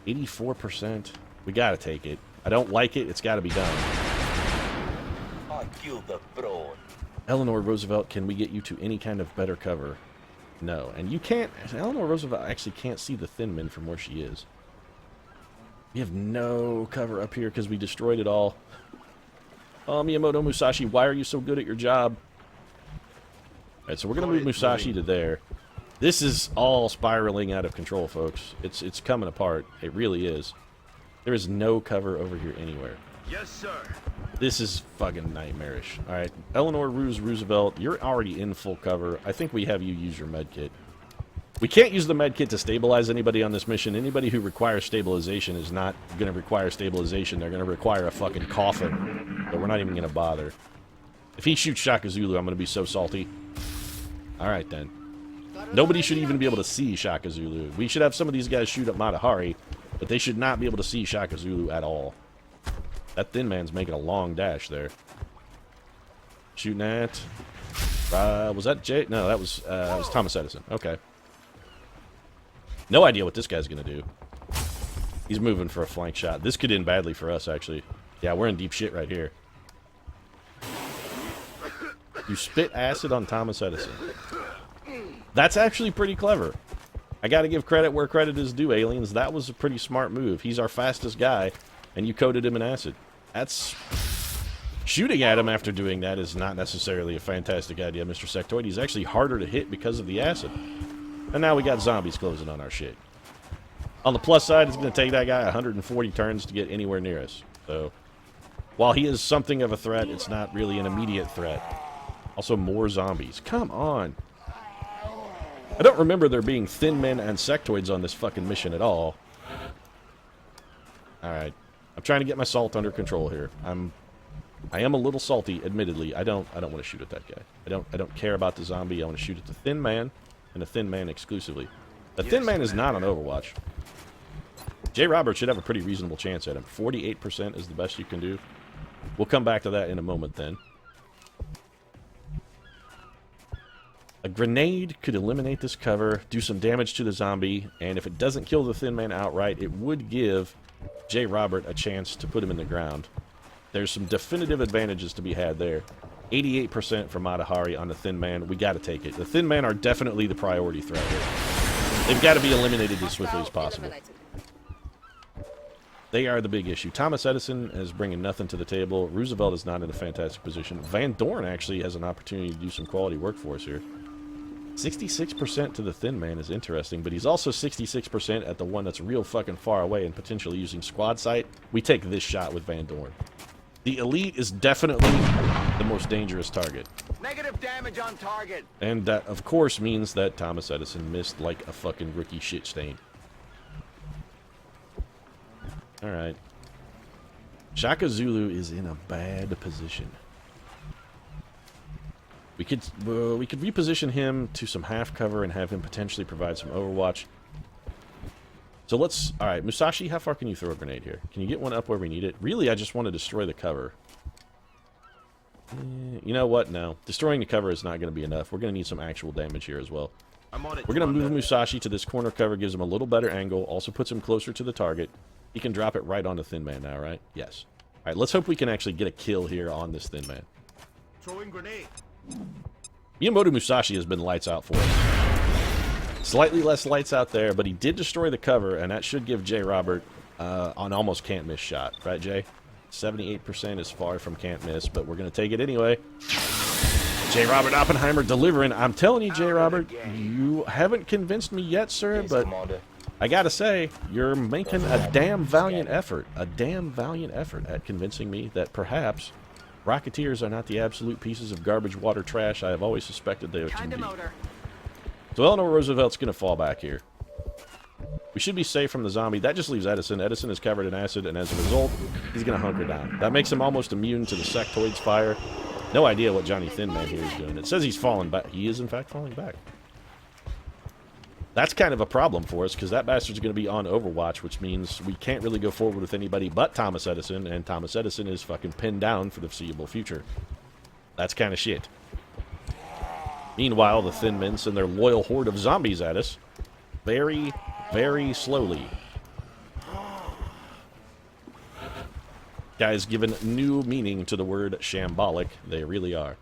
84%. We gotta take it. I don't like it. It's gotta be done. I killed the fraud. Eleanor Roosevelt, can we get you to any kind of better cover? No. And you can't... Eleanor Roosevelt actually can't see the Thin Men from where she is. We have no cover up here because we destroyed it all. Oh, Miyamoto Musashi, why are you so good at your job? Alright, so we're going to move Musashi to there. This is all spiraling out of control, folks. It's coming apart. It really is. There is no cover over here anywhere. Yes, sir. This is fucking nightmarish. Alright, Eleanor Roosevelt, you're already in full cover. I think we have you use your medkit. We can't use the medkit to stabilize anybody on this mission. Anybody who requires stabilization is not going to require stabilization. They're going to require a fucking coffin. But we're not even going to bother. If he shoots Shaka Zulu, I'm going to be so salty. Alright then. Nobody should even be able to see Shaka Zulu. We should have some of these guys shoot at Matahari, but they should not be able to see Shaka Zulu at all. That Thin Man's making a long dash there. Shooting at... was that Jay? No, that was Thomas Edison. Okay. No idea what this guy's going to do. He's moving for a flank shot. This could end badly for us, actually. Yeah, we're in deep shit right here. You spit acid on Thomas Edison. That's actually pretty clever. I gotta give credit where credit is due, aliens. That was a pretty smart move. He's our fastest guy, and you coated him in acid. That's... Shooting at him after doing that is not necessarily a fantastic idea, Mr. Sectoid. He's actually harder to hit because of the acid. And now we got zombies closing on our shit. On the plus side, it's going to take that guy 140 turns to get anywhere near us. So, while he is something of a threat, it's not really an immediate threat. Also, more zombies. Come on. I don't remember there being Thin Men and Sectoids on this fucking mission at all. Alright. I'm trying to get my salt under control here. I'm I am a little salty, admittedly. I don't want to shoot at that guy. I don't care about the zombie. I want to shoot at the Thin Man, and the Thin Man exclusively. The Thin Man is not on Overwatch. J. Robert should have a pretty reasonable chance at him. 48% is the best you can do. We'll come back to that in a moment then. A grenade could eliminate this cover, do some damage to the zombie, and if it doesn't kill the Thin Man outright, it would give J. Robert a chance to put him in the ground. There's some definitive advantages to be had there. 88% for Matahari on the Thin Man. We got to take it. The Thin Man are definitely the priority threat here. They've got to be eliminated as swiftly as possible. They are the big issue. Thomas Edison is bringing nothing to the table. Roosevelt is not in a fantastic position. Van Dorn actually has an opportunity to do some quality work for us here. 66% to the Thin Man is interesting, but he's also 66% at the one that's real fucking far away and potentially using squad sight. We take this shot with Van Dorn. The Elite is definitely the most dangerous target. Negative damage on target. And that, of course, means that Thomas Edison missed like a fucking rookie shit stain. Alright. Shaka Zulu is in a bad position. We could reposition him to some half cover and have him potentially provide some Overwatch. So let's... Alright, Musashi, how far can you throw a grenade here? Can you get one up where we need it? Really, I just want to destroy the cover. You know what? No. Destroying the cover is not going to be enough. We're going to need some actual damage here as well. I'm on it. We're going to move Musashi to this corner cover, gives him a little better angle, also puts him closer to the target. He can drop it right on the Thin Man now, right? Yes. Alright, let's hope we can actually get a kill here on this Thin Man. Throwing grenade. Miyamoto Musashi has been lights out for us. Slightly less lights out there, but he did destroy the cover, and that should give J. Robert an almost can't miss shot. Right, Jay? 78% is far from can't miss, but we're going to take it anyway. J. Robert Oppenheimer delivering. I'm telling you, J. Robert, you haven't convinced me yet, sir, but I got to say, you're making a damn valiant effort. A damn valiant effort at convincing me that perhaps Rocketeers are not the absolute pieces of garbage water trash I have always suspected they are to be. So Eleanor Roosevelt's going to fall back here. We should be safe from the zombie. That just leaves Edison. Edison is covered in acid, and as a result, he's going to hunker down. That makes him almost immune to the sectoid's fire. No idea what Johnny Thin Man here is doing. It says he's falling back. He is, in fact, falling back. That's kind of a problem for us, because that bastard's going to be on Overwatch, which means we can't really go forward with anybody but Thomas Edison, and Thomas Edison is fucking pinned down for the foreseeable future. That's kind of shit. Meanwhile, the Thin Men send their loyal horde of zombies at us. Very, very slowly. Guys, given new meaning to the word shambolic, they really are.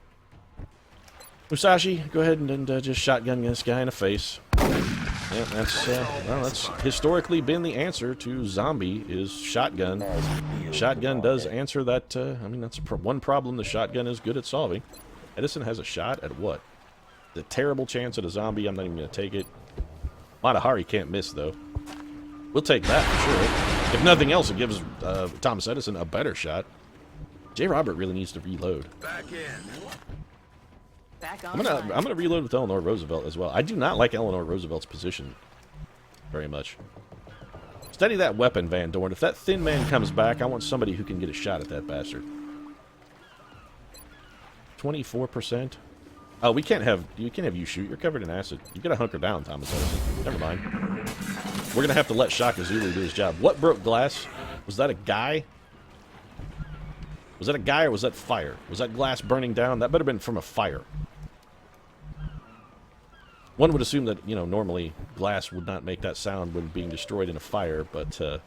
Musashi, go ahead and just shotgun this guy in the face. Yeah, that's historically been the answer to zombie is shotgun. Shotgun does answer that. I mean, that's one problem the shotgun is good at solving. Edison has a shot at what? The terrible chance at a zombie. I'm not even going to take it. Matahari can't miss, though. We'll take that for sure. If nothing else, it gives Thomas Edison a better shot. J. Robert really needs to reload. Back in. I'm gonna reload with Eleanor Roosevelt as well. I do not like Eleanor Roosevelt's position very much. Steady that weapon, Van Dorn. If that Thin Man comes back, I want somebody who can get a shot at that bastard. 24%. Oh, we can't have you shoot. You're covered in acid. You gotta hunker down, Thomas Edison. Never mind. We're gonna have to let Shaka Zulu do his job. What broke glass? Was that a guy? Was that a guy or was that fire? Was that glass burning down? That better have been from a fire. One would assume that, you know, normally glass would not make that sound when being destroyed in a fire, but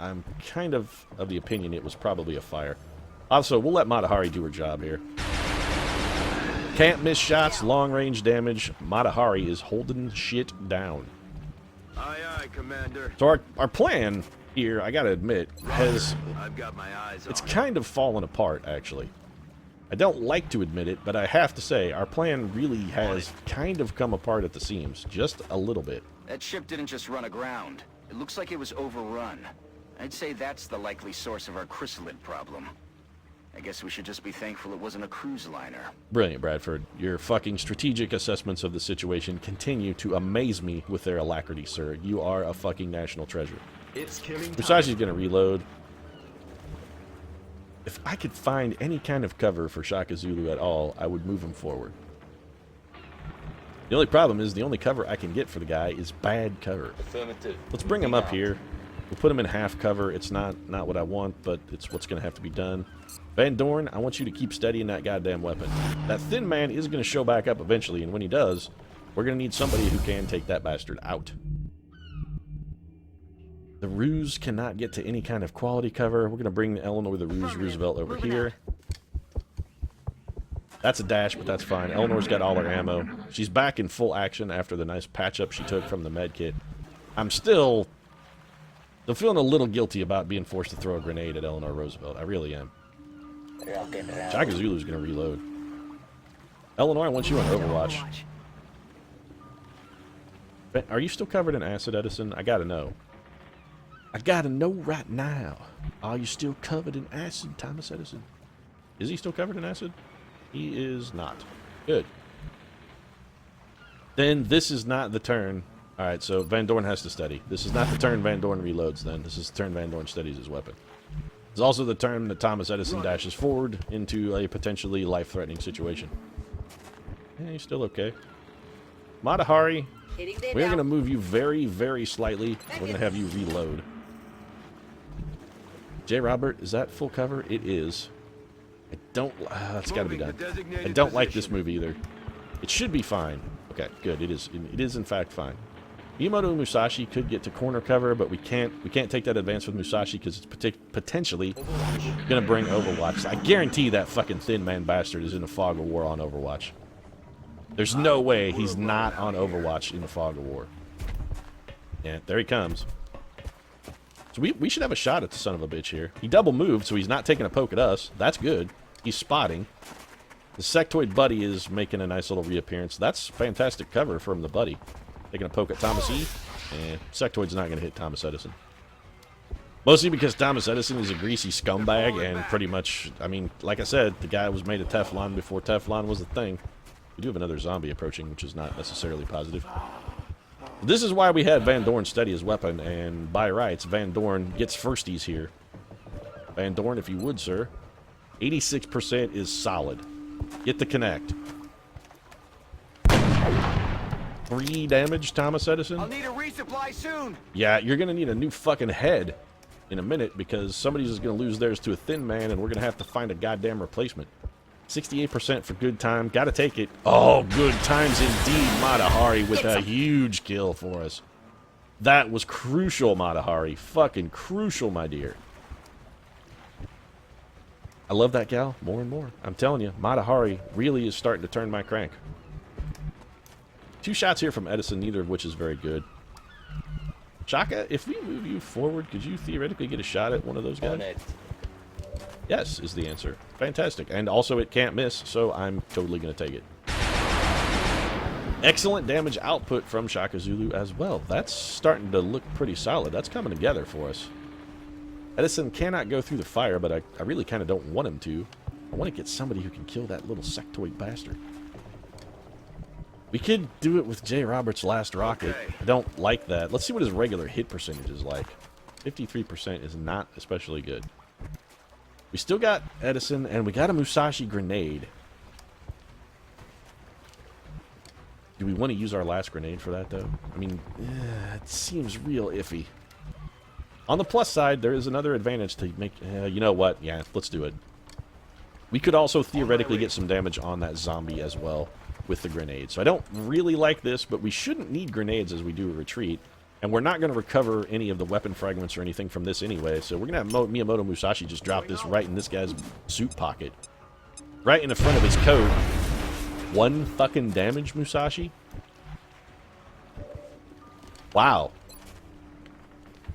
I'm kind of the opinion it was probably a fire. Also, we'll let Matahari do her job here. Can't miss shots, long-range damage. Matahari is holding shit down. Aye, aye, Commander. So our plan here, I gotta admit, has... I've got my eyes on it's kind of fallen apart, actually. I don't like to admit it, but I have to say, our plan really has kind of come apart at the seams. Just a little bit. That ship didn't just run aground. It looks like it was overrun. I'd say that's the likely source of our chrysalid problem. I guess we should just be thankful it wasn't a cruise liner. Brilliant, Bradford. Your fucking strategic assessments of the situation continue to amaze me with their alacrity, sir. You are a fucking national treasure. It's killing time. Musashi's gonna reload. If I could find any kind of cover for Shaka Zulu at all, I would move him forward. The only problem is the only cover I can get for the guy is bad cover. Affirmative. Let's bring him up here. We'll put him in half cover. It's not what I want, but it's what's going to have to be done. Van Dorn, I want you to keep steadying that goddamn weapon. That thin man is going to show back up eventually, and when he does, we're going to need somebody who can take that bastard out. The Ruse cannot get to any kind of quality cover. We're going to bring Eleanor the Ruse Roosevelt over here. That's a dash, but that's fine. Eleanor's got all her ammo. She's back in full action after the nice patch-up she took from the med kit. I'm still feeling a little guilty about being forced to throw a grenade at Eleanor Roosevelt. I really am. Shaka Zulu's going to reload. Eleanor, I want you on Overwatch. Are you still covered in acid, Edison? I gotta know. I gotta know right now. Are you still covered in acid, Thomas Edison? Is he still covered in acid? He is not. Good. Then this is not the turn. Alright, so Van Dorn has to steady. This is not the turn Van Dorn reloads then. This is the turn Van Dorn steadies his weapon. It's also the turn that Thomas Edison dashes forward into a potentially life-threatening situation. Yeah, he's still okay. Matahari, we're going to move you very, very slightly. We're going to have you reload. J. Robert, is that full cover? It is. I don't... that's got to be done. I don't like this move either. It should be fine. Okay, good. It is. It is in fact fine. Miyamoto Musashi could get to corner cover, but we can't take that advance with Musashi because it's potentially going to bring Overwatch. I guarantee that fucking thin man bastard is in the fog of war on Overwatch. There's no way he's not on Overwatch in the fog of war. Yeah, there he comes. So we should have a shot at the son of a bitch here. He double moved, so he's not taking a poke at us. That's good. He's spotting. The sectoid buddy is making a nice little reappearance. That's fantastic cover from the buddy. Taking a poke at Thomas E. And sectoid's not going to hit Thomas Edison. Mostly because Thomas Edison is a greasy scumbag and pretty much, I mean, like I said, the guy was made of Teflon before Teflon was a thing. We do have another zombie approaching, which is not necessarily positive. This is why we had Van Dorn steady his weapon, and by rights, Van Dorn gets firsties here. Van Dorn, if you would, sir. 86% is solid. Get the connect. 3 damage, Thomas Edison. I'll need a resupply soon. Yeah, you're going to need a new fucking head in a minute because somebody's just going to lose theirs to a thin man, and we're going to have to find a goddamn replacement. 68% for good time. Gotta take it. Oh, good times indeed, Matahari with a huge kill for us. That was crucial, Matahari. Fucking crucial, my dear. I love that gal more and more. I'm telling you, Matahari really is starting to turn my crank. 2 shots here from Edison, neither of which is very good. Shaka, if we move you forward, could you theoretically get a shot at one of those guys? Yes, is the answer. Fantastic. And also it can't miss, so I'm totally going to take it. Excellent damage output from Shaka Zulu as well. That's starting to look pretty solid. That's coming together for us. Edison cannot go through the fire, but I really kind of don't want him to. I want to get somebody who can kill that little sectoid bastard. We could do it with J. Robert's last rocket. I don't like that. Let's see what his regular hit percentage is like. 53% is not especially good. We still got Edison, and we got a Musashi grenade. Do we want to use our last grenade for that, though? I mean, it seems real iffy. On the plus side, there is another advantage to make... you know what? Yeah, let's do it. We could also theoretically get some damage on that zombie as well with the grenade. So I don't really like this, but we shouldn't need grenades as we do a retreat. And we're not going to recover any of the weapon fragments or anything from this anyway, so we're going to have Miyamoto Musashi just drop this right in this guy's suit pocket. Right in the front of his coat. 1 fucking damage, Musashi? Wow.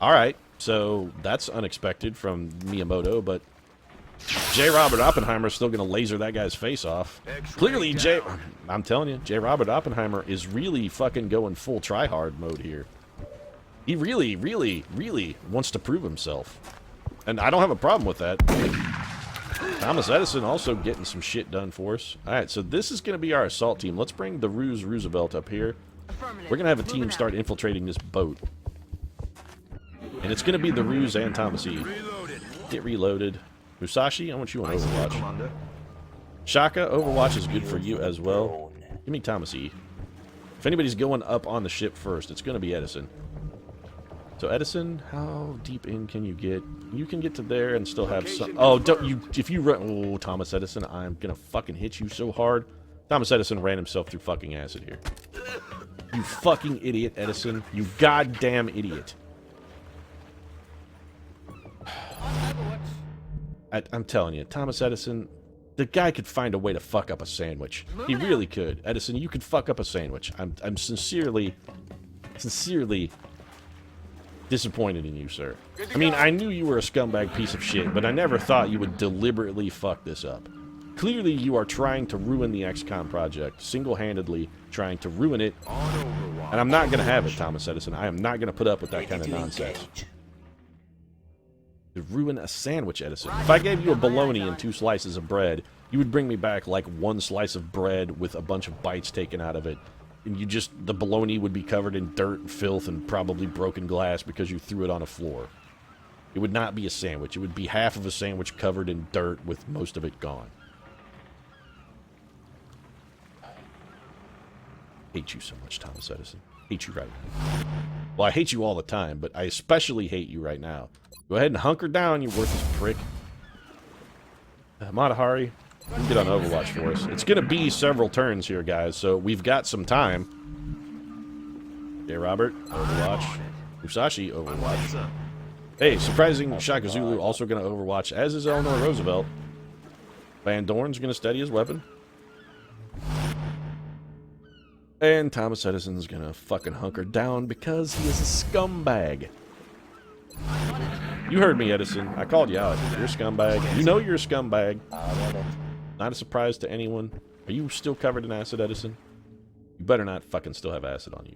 Alright, so that's unexpected from Miyamoto, but J. Robert Oppenheimer is still going to laser that guy's face off. Clearly, I'm telling you, J. Robert Oppenheimer is really fucking going full try-hard mode here. He really, really, really wants to prove himself. And I don't have a problem with that. Thomas Edison also getting some shit done for us. Alright, so this is going to be our assault team. Let's bring the Ruse Roosevelt up here. We're going to have a team start infiltrating this boat. And it's going to be the Ruse and Thomas E. Get reloaded. Musashi, I want you on I see you, Overwatch. Commander. Shaka, Overwatch is good for you as well. Give me Thomas E. If anybody's going up on the ship first, it's going to be Edison. So Edison, how deep in can you get? You can get to there and still have some... Oh, don't you... If you run... Oh, Thomas Edison, I'm going to fucking hit you so hard. Thomas Edison ran himself through fucking acid here. You fucking idiot, Edison. You goddamn idiot. I'm telling you, Thomas Edison, the guy could find a way to fuck up a sandwich. He really could. Edison, you could fuck up a sandwich. I'm sincerely disappointed in you, sir. I mean, I knew you were a scumbag piece of shit, but I never thought you would deliberately fuck this up. Clearly, you are trying to ruin the XCOM project, single-handedly trying to ruin it, and I'm not going to have it, Thomas Edison. I am not going to put up with that kind of nonsense. To ruin a sandwich, Edison. If I gave you a bologna and 2 slices of bread, you would bring me back like 1 slice of bread with a bunch of bites taken out of it. And the bologna would be covered in dirt and filth and probably broken glass because you threw it on a floor. It would not be a sandwich. It would be half of a sandwich covered in dirt with most of it gone. I hate you so much, Thomas Edison. Hate you right now. Well, I hate you all the time, but I especially hate you right now. Go ahead and hunker down, you worthless prick. Matahari, you can get on Overwatch for us. It's going to be several turns here, guys, so we've got some time. Okay, Robert, Overwatch. Musashi, Overwatch. Hey, surprising Shaka Zulu also going to Overwatch, as is Eleanor Roosevelt. Van Dorn's going to steady his weapon. And Thomas Edison's going to fucking hunker down because he is a scumbag. You heard me, Edison. I called you out. You're a scumbag. You know you're a scumbag. Not a surprise to anyone. Are you still covered in acid, Edison? You better not fucking still have acid on you.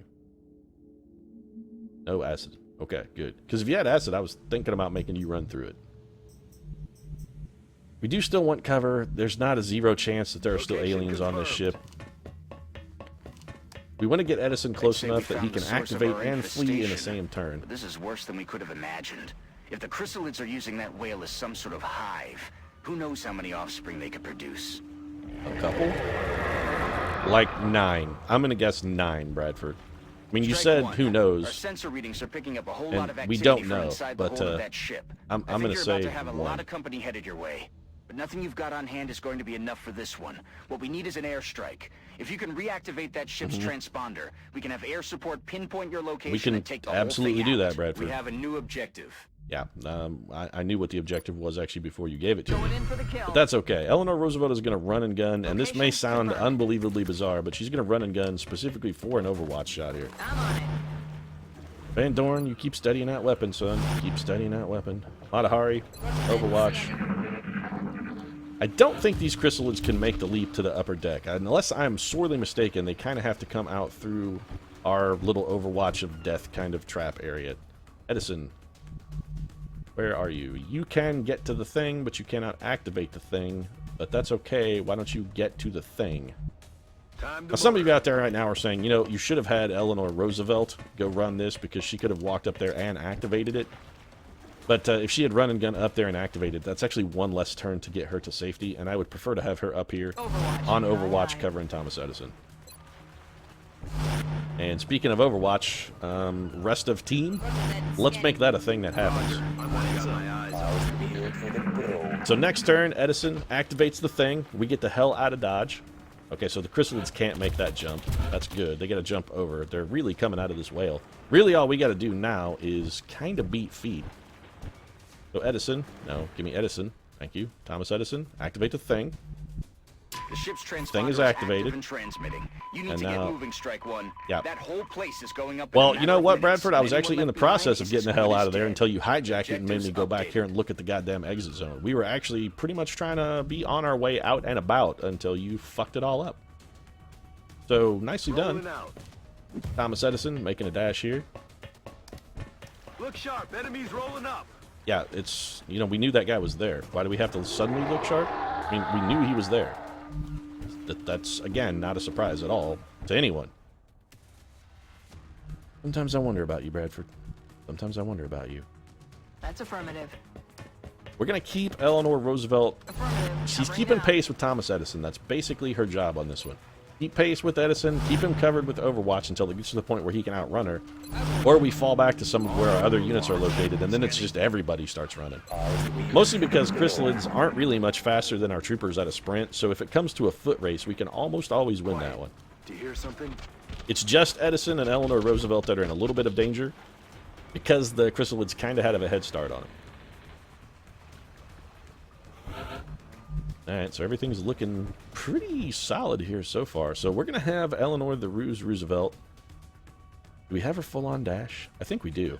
No acid. Okay, good. Because if you had acid, I was thinking about making you run through it. We do still want cover. There's not a 0 chance that there are still aliens on this ship. We want to get Edison close enough that he can activate and flee in the same turn. This is worse than we could have imagined. If the chrysalids are using that whale as some sort of hive, who knows how many offspring they could produce? A couple? Like 9. I'm going to guess 9, Bradford. I mean, you said who knows. Our sensor readings are picking up a whole And lot of activity we don't from know, inside but, the hold of that ship. I'm going to you're say about to have a 1. lot of company headed your way. But nothing you've got on hand is going to be enough for this one. What we need is an airstrike. If you can reactivate that ship's transponder, we can have air support pinpoint your location We can and take the absolutely whole thing do out. that, Bradford. We have a new objective. Yeah, I knew what the objective was actually before you gave it to me. Going in for the kill. But that's okay. Eleanor Roosevelt is going to run and gun, and this may sound unbelievably bizarre, but she's going to run and gun specifically for an Overwatch shot here. I'm on it. Van Dorn, you keep studying that weapon, son. Keep studying that weapon. Matahari, Overwatch. I don't think these chrysalids can make the leap to the upper deck. Unless I'm sorely mistaken, they kind of have to come out through our little Overwatch of death kind of trap area. Edison, where are you? You can get to the thing, but you cannot activate the thing. But that's okay. Why don't you get to the thing? Now, some of you out there right now are saying, you know, you should have had Eleanor Roosevelt go run this because she could have walked up there and activated it. But if she had run and gun up there and activated, that's actually 1 less turn to get her to safety, and I would prefer to have her up here on Overwatch covering Thomas Edison. And speaking of Overwatch, rest of team, let's make that a thing that happens. So next turn, Edison activates the thing. We get the hell out of Dodge. Okay, so the chrysalids can't make that jump. That's good. They got to jump over. They're really coming out of this whale. Really all we got to do now is kind of beat feed. So Edison, no, give me Edison. Thank you. Thomas Edison, activate the thing. The ship's transponder Thing is activated. and transmitting. You need And to get now- moving, Strike One. Yeah. That whole place is going up. Well, in a you know matter of what, minutes. Bradford? I was Anyone actually in the left behind process of is getting the as hell good out as of there dead. until you hijacked it and made me Objectives go back here and look at the goddamn exit zone. We were actually pretty much trying to be on our way out and about until you fucked it all up. So, nicely done. Rolling out. Thomas Edison making a dash here. Look sharp. Enemies rolling up. Yeah, it's, you know, we knew that guy was there. Why do we have to suddenly look sharp? I mean, we knew he was there. That's, again, not a surprise at all to anyone. Sometimes I wonder about you, Bradford. Sometimes I wonder about you. That's affirmative. We're going to keep Eleanor Roosevelt. Affirmative. She's Covering keeping now. pace with Thomas Edison. That's basically her job on this one. Keep pace with Edison, keep him covered with Overwatch until it gets to the point where he can outrun her. Or we fall back to some of where our other units are located, and then it's just everybody starts running. Mostly because chrysalids aren't really much faster than our troopers at a sprint, so if it comes to a foot race, we can almost always win that one. Do you hear something? It's just Edison and Eleanor Roosevelt that are in a little bit of danger, because the chrysalids kind of had a head start on them. Alright, so everything's looking pretty solid here so far. So we're going to have Eleanor the Roosevelt. Do we have her full-on dash? I think we do.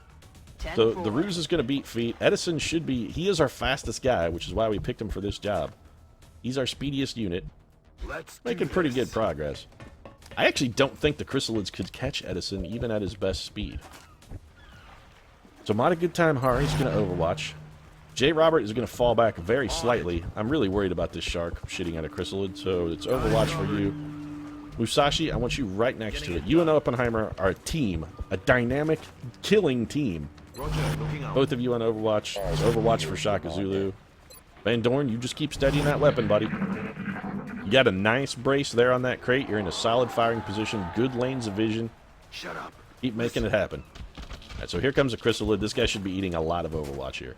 So the Ruse is going to beat feet. Edison should be... He is our fastest guy, which is why we picked him for this job. He's our speediest unit. Let's Making pretty good progress. I actually don't think the chrysalids could catch Edison even at his best speed. So Not a Good Time Hari's going to Overwatch. J. Robert is going to fall back very slightly. I'm really worried about this shark shitting at a chrysalid, so it's Overwatch for you. Musashi, I want you right next to it. You and Oppenheimer are a team. A dynamic, killing team. Both of you on Overwatch. It's Overwatch for Shaka Zulu. Van Dorn, you just keep steadying that weapon, buddy. You got a nice brace there on that crate. You're in a solid firing position. Good lanes of vision. Shut up. Keep making it happen. All right, so here comes a chrysalid. This guy should be eating a lot of Overwatch here.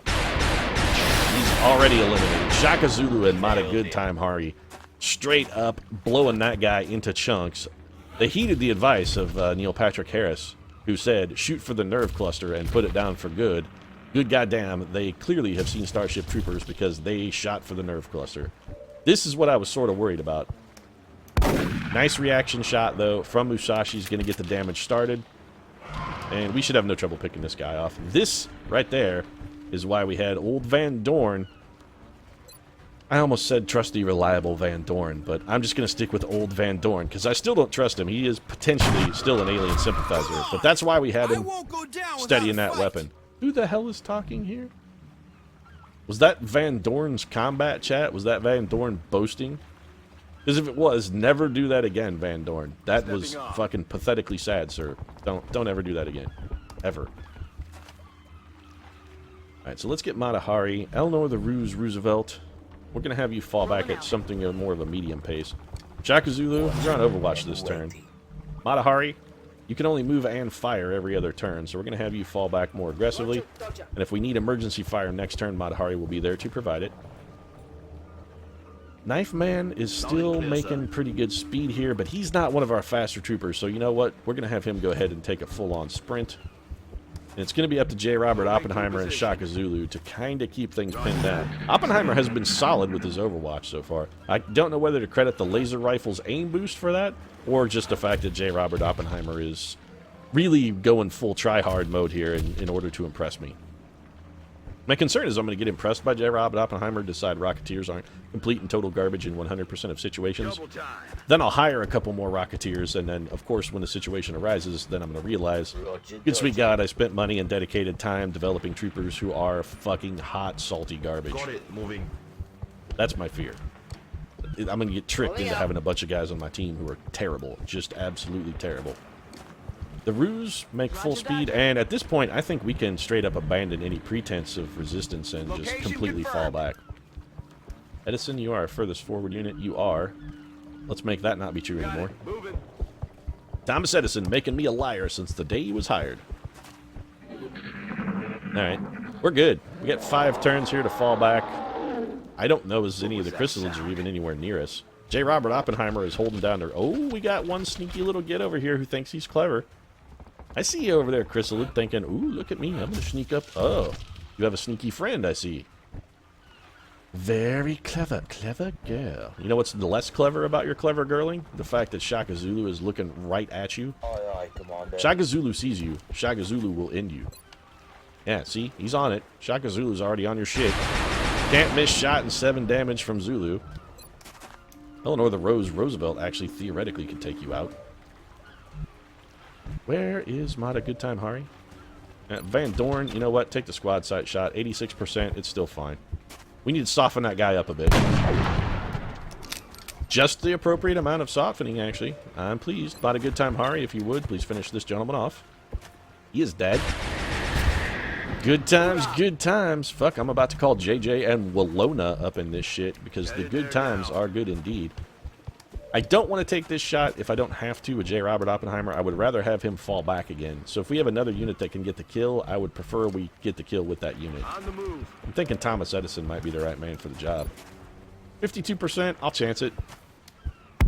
He's already eliminated. Shaka Zulu and Not a Good Time Hari straight up blowing that guy into chunks. They heeded the advice of Neil Patrick Harris, who said, shoot for the nerve cluster and put it down for good. Good goddamn, they clearly have seen Starship Troopers because they shot for the nerve cluster. This is what I was sort of worried about. Nice reaction shot, though, from Musashi's going to get the damage started. And we should have no trouble picking this guy off. This, right there, is why we had old Van Dorn. I almost said trusty, reliable Van Dorn, but I'm just going to stick with old Van Dorn, because I still don't trust him. He is potentially still an alien sympathizer, but that's why we had him studying that weapon. Who the hell is talking here? Was that Van Dorn's combat chat? Was that Van Dorn boasting? Because if it was, never do that again, Van Dorn. That was fucking pathetically sad, sir. Don't ever do that again. Ever. Alright, so let's get Mata Hari. Eleanor the Roosevelt. We're going to have you fall back at something of more of a medium pace. Shaka Zulu, you're on Overwatch this turn. Mata Hari, you can only move and fire every other turn, so we're going to have you fall back more aggressively. And if we need emergency fire next turn, Mata Hari will be there to provide it. Knife Man is still making pretty good speed here, but he's not one of our faster troopers, so you know what? We're going to have him go ahead and take a full-on sprint. And it's going to be up to J. Robert Oppenheimer and Shaka Zulu to kind of keep things pinned down. Oppenheimer has been solid with his Overwatch so far. I don't know whether to credit the laser rifle's aim boost for that, or just the fact that J. Robert Oppenheimer is really going full try-hard mode here in order to impress me. My concern is I'm going to get impressed by J. Robert Oppenheimer, decide Rocketeers aren't complete and total garbage in 100% of situations. Then I'll hire a couple more Rocketeers, and then, of course, when the situation arises, then I'm going to realize, good sweet God, I spent money and dedicated time developing troopers who are fucking hot, salty garbage. Got it. Moving. That's my fear. I'm going to get tricked into having a bunch of guys on my team who are terrible, just absolutely terrible. The Ruse make full speed, and at this point, I think we can straight up abandon any pretense of resistance and just completely fall back. Edison, you are our furthest forward unit. You are. Let's make that not be true anymore. Thomas Edison making me a liar since the day he was hired. Alright, we're good. We got 5 turns here to fall back. I don't know as any of the chrysalids are even anywhere near us. J. Robert Oppenheimer is holding down their... Oh, we got one sneaky little get over here who thinks he's clever. I see you over there, chrysalid, thinking, ooh, look at me, I'm going to sneak up. Oh, you have a sneaky friend, I see. Very clever, clever girl. You know what's less clever about your clever girling? The fact that Shaka Zulu is looking right at you. Shaka Zulu sees you. Shaka Zulu will end you. Yeah, see? He's on it. Shaka Zulu's already on your shit. Can't miss shot and 7 damage from Zulu. Eleanor the Roosevelt actually theoretically could take you out. Where is Mata Good Time Hari? Van Dorn, you know what? Take the squad sight shot. 86%, it's still fine. We need to soften that guy up a bit. Just the appropriate amount of softening, actually. I'm pleased. Mata Good Time Hari, if you would, please finish this gentleman off. He is dead. Good times, good times. Fuck, I'm about to call JJ and Walona up in this shit because the good times are good indeed. I don't want to take this shot if I don't have to with J. Robert Oppenheimer. I would rather have him fall back again. So if we have another unit that can get the kill, I would prefer we get the kill with that unit. On the move. I'm thinking Thomas Edison might be the right man for the job. 52%, I'll chance it.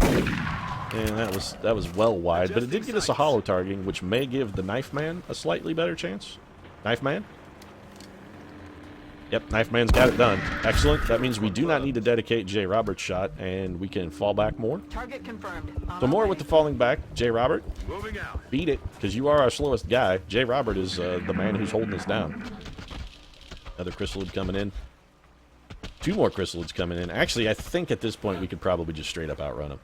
And that was well wide, but it did get us a hollow targeting, which may give the Knife Man a slightly better chance. Knife Man? Yep, Knife Man's got it done. Excellent. That means we do not need to dedicate J. Robert's shot, and we can fall back more. Target confirmed. So more with the falling back. J. Robert, Moving out. beat it, because you are our slowest guy. J. Robert is the man who's holding us down. Another Chrysalid coming in. 2 more Chrysalids coming in. Actually, I think at this point we could probably just straight up outrun them.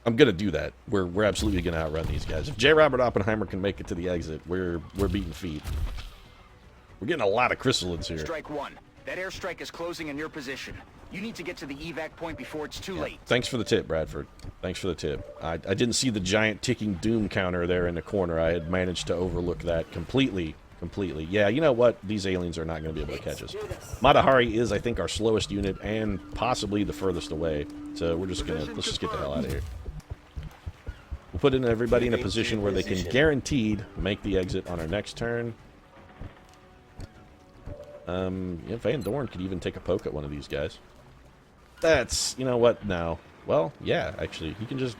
I'm gonna do that. We're absolutely gonna outrun these guys. If J. Robert Oppenheimer can make it to the exit, we're beating feet. We're getting a lot of Chrysalids here. Strike 1. That airstrike is closing in your position. You need to get to the evac point before it's too late. Thanks for the tip, Bradford. Thanks for the tip. I didn't see the giant ticking doom counter there in the corner. I had managed to overlook that completely. Yeah, you know what? These aliens are not going to be able to catch us. Matahari is, I think, our slowest unit and possibly the furthest away. So we're just let's just get the hell out of here. We'll put in everybody in a position where they can guaranteed make the exit on our next turn. Yeah, Van Dorn could even take a poke at one of these guys. That's, you know what, no. Well, yeah, actually, he can just...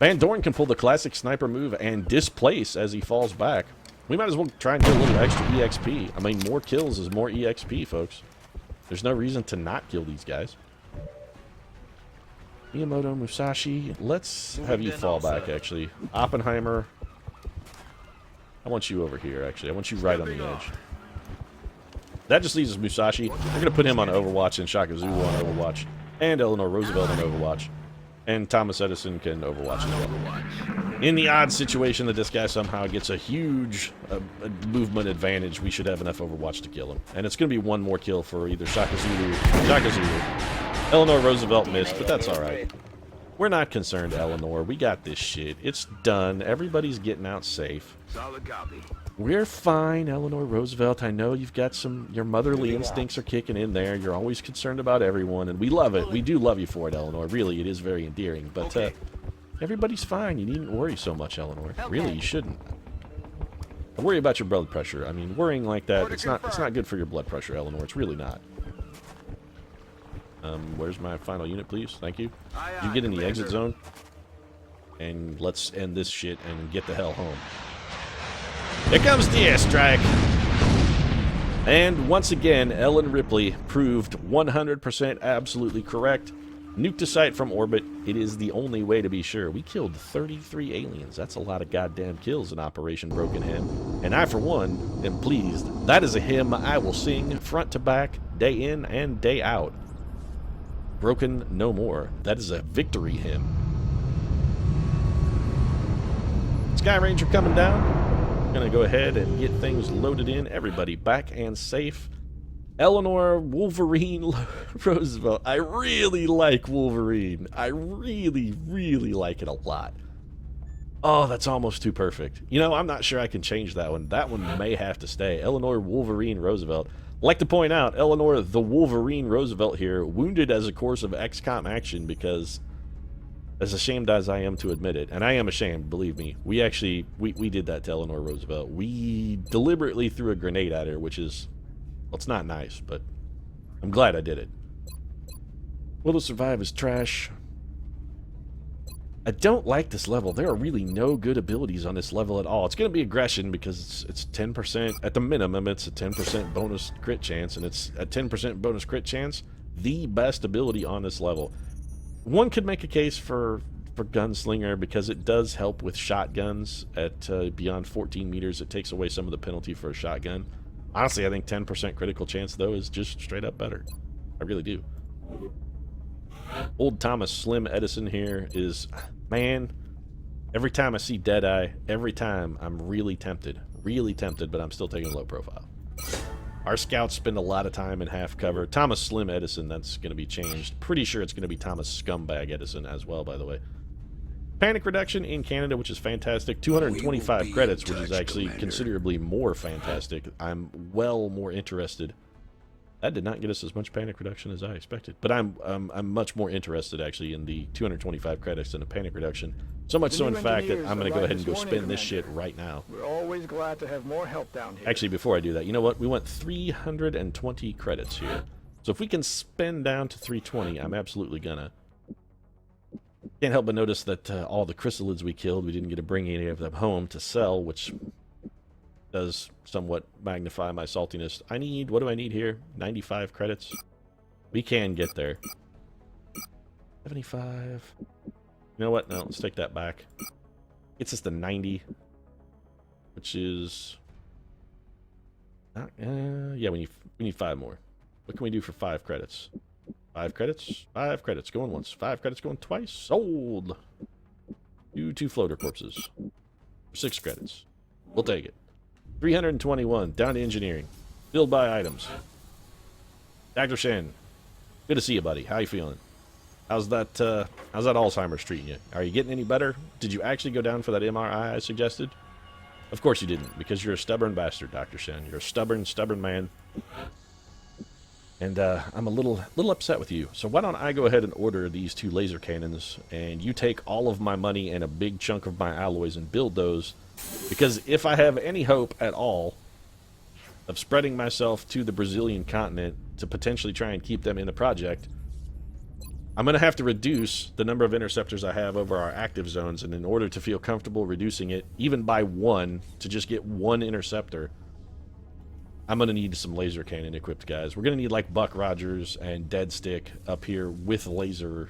Van Dorn can pull the classic sniper move and displace as he falls back. We might as well try and get a little extra EXP. I mean, more kills is more EXP, folks. There's no reason to not kill these guys. Miyamoto, Musashi, let's have you fall back, actually. Oppenheimer, I want you over here, actually. I want you right on the edge. That just leaves us Musashi. We're going to put him on Overwatch and Shaka Zulu on Overwatch. And Eleanor Roosevelt on Overwatch. And Thomas Edison can Overwatch as well. In the odd situation that this guy somehow gets a huge movement advantage, we should have enough Overwatch to kill him. And it's going to be one more kill for either Shaka Zulu. Eleanor Roosevelt missed, but that's alright. We're not concerned, Eleanor. We got this shit. It's done. Everybody's getting out safe. Solid copy. We're fine, Eleanor Roosevelt. I know you've got your motherly instincts are kicking in there. You're always concerned about everyone, and we love it. We do love you for it, Eleanor. Really, it is very endearing. But everybody's fine. You needn't worry so much, Eleanor. Really, you shouldn't. I worry about your blood pressure. I mean, worrying like that, it's not good for your blood pressure, Eleanor. It's really not. Where's my final unit, please? Thank you. You get in the exit zone, and let's end this shit and get the hell home. Here comes the airstrike. And once again, Ellen Ripley proved 100% absolutely correct. Nuke to sight from orbit. It is the only way to be sure. We killed 33 aliens. That's a lot of goddamn kills in Operation Broken Hymn. And I, for one, am pleased. That is a hymn I will sing front to back, day in and day out. Broken no more. That is a victory hymn. Sky Ranger coming down. Gonna go ahead and get things loaded in. Everybody back and safe. Eleanor Wolverine Roosevelt. I really like Wolverine. I really, really like it a lot. Oh, that's almost too perfect. You know, I'm not sure I can change that one. That one may have to stay. Eleanor Wolverine Roosevelt. I'd like to point out, Eleanor the Wolverine Roosevelt here, wounded as a course of XCOM action because, as ashamed as I am to admit it, and I am ashamed, believe me, we did that to Eleanor Roosevelt. We deliberately threw a grenade at her, which is, well, it's not nice, but I'm glad I did it. Will to survive is trash. I don't like this level. There are really no good abilities on this level at all. It's going to be aggression because it's 10%, at the minimum, it's a 10% bonus crit chance, and it's a 10% bonus crit chance, the best ability on this level. One could make a case for Gunslinger because it does help with shotguns at beyond 14 meters. It takes away some of the penalty for a shotgun. Honestly, I think 10% critical chance, though, is just straight up better. I really do. Old Thomas Slim Edison here is, man, every time I see Deadeye, every time I'm really tempted, but I'm still taking low profile. Our scouts spend a lot of time in half cover. Thomas Slim Edison, that's going to be changed. Pretty sure it's going to be Thomas Scumbag Edison as well, by the way. Panic reduction in Canada, which is fantastic. 225 be credits, in which is touch, actually Commander. considerably more fantastic. I'm well more interested. That did not get us as much panic reduction as I expected, but I'm much more interested actually in the 225 credits than the panic reduction. So much so, in fact, that I'm going to go ahead and go spend this shit right now. We're always glad to have more help down here. Actually, before I do that, you know what? We want 320 credits here. So if we can spend down to 320, I'm absolutely gonna. Can't help but notice that all the chrysalids we killed, we didn't get to bring any of them home to sell, which does somewhat magnify my saltiness. I need, what do I need here? 95 credits. We can get there. 75. You know what? No, let's take that back. Gets us to 90, which is not, yeah, we need 5 more. What can we do for 5 credits? 5 credits? 5 credits. Going once. 5 credits going twice. Sold! Do 2 floater corpses. 6 credits. We'll take it. 321. Down to engineering. Build by items. Dr. Shen. Good to see you, buddy. How you feeling? How's that Alzheimer's treating you? Are you getting any better? Did you actually go down for that MRI I suggested? Of course you didn't, because you're a stubborn bastard, Dr. Shen. You're a stubborn man. And I'm a little upset with you. So why don't I go ahead and order these 2 laser cannons, and you take all of my money and a big chunk of my alloys and build those. Because if I have any hope at all of spreading myself to the Brazilian continent to potentially try and keep them in the project, I'm going to have to reduce the number of interceptors I have over our active zones. And in order to feel comfortable reducing it, even by 1, to just get 1 interceptor, I'm going to need some laser cannon equipped guys. We're going to need like Buck Rogers and Dead Stick up here with laser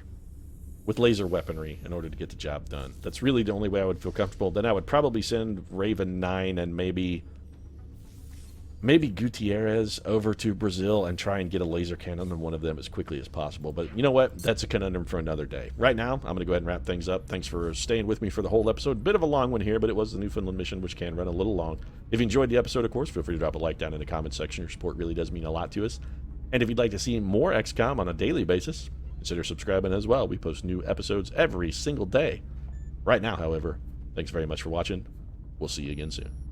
weaponry in order to get the job done. That's really the only way I would feel comfortable. Then I would probably send Raven 9 and maybe Gutierrez over to Brazil and try and get a laser cannon on one of them as quickly as possible. But you know what? That's a conundrum for another day. Right now, I'm going to go ahead and wrap things up. Thanks for staying with me for the whole episode. Bit of a long one here, but it was the Newfoundland mission, which can run a little long. If you enjoyed the episode, of course, feel free to drop a like down in the comment section. Your support really does mean a lot to us. And if you'd like to see more XCOM on a daily basis, consider subscribing as well. We post new episodes every single day. Right now, however, thanks very much for watching. We'll see you again soon.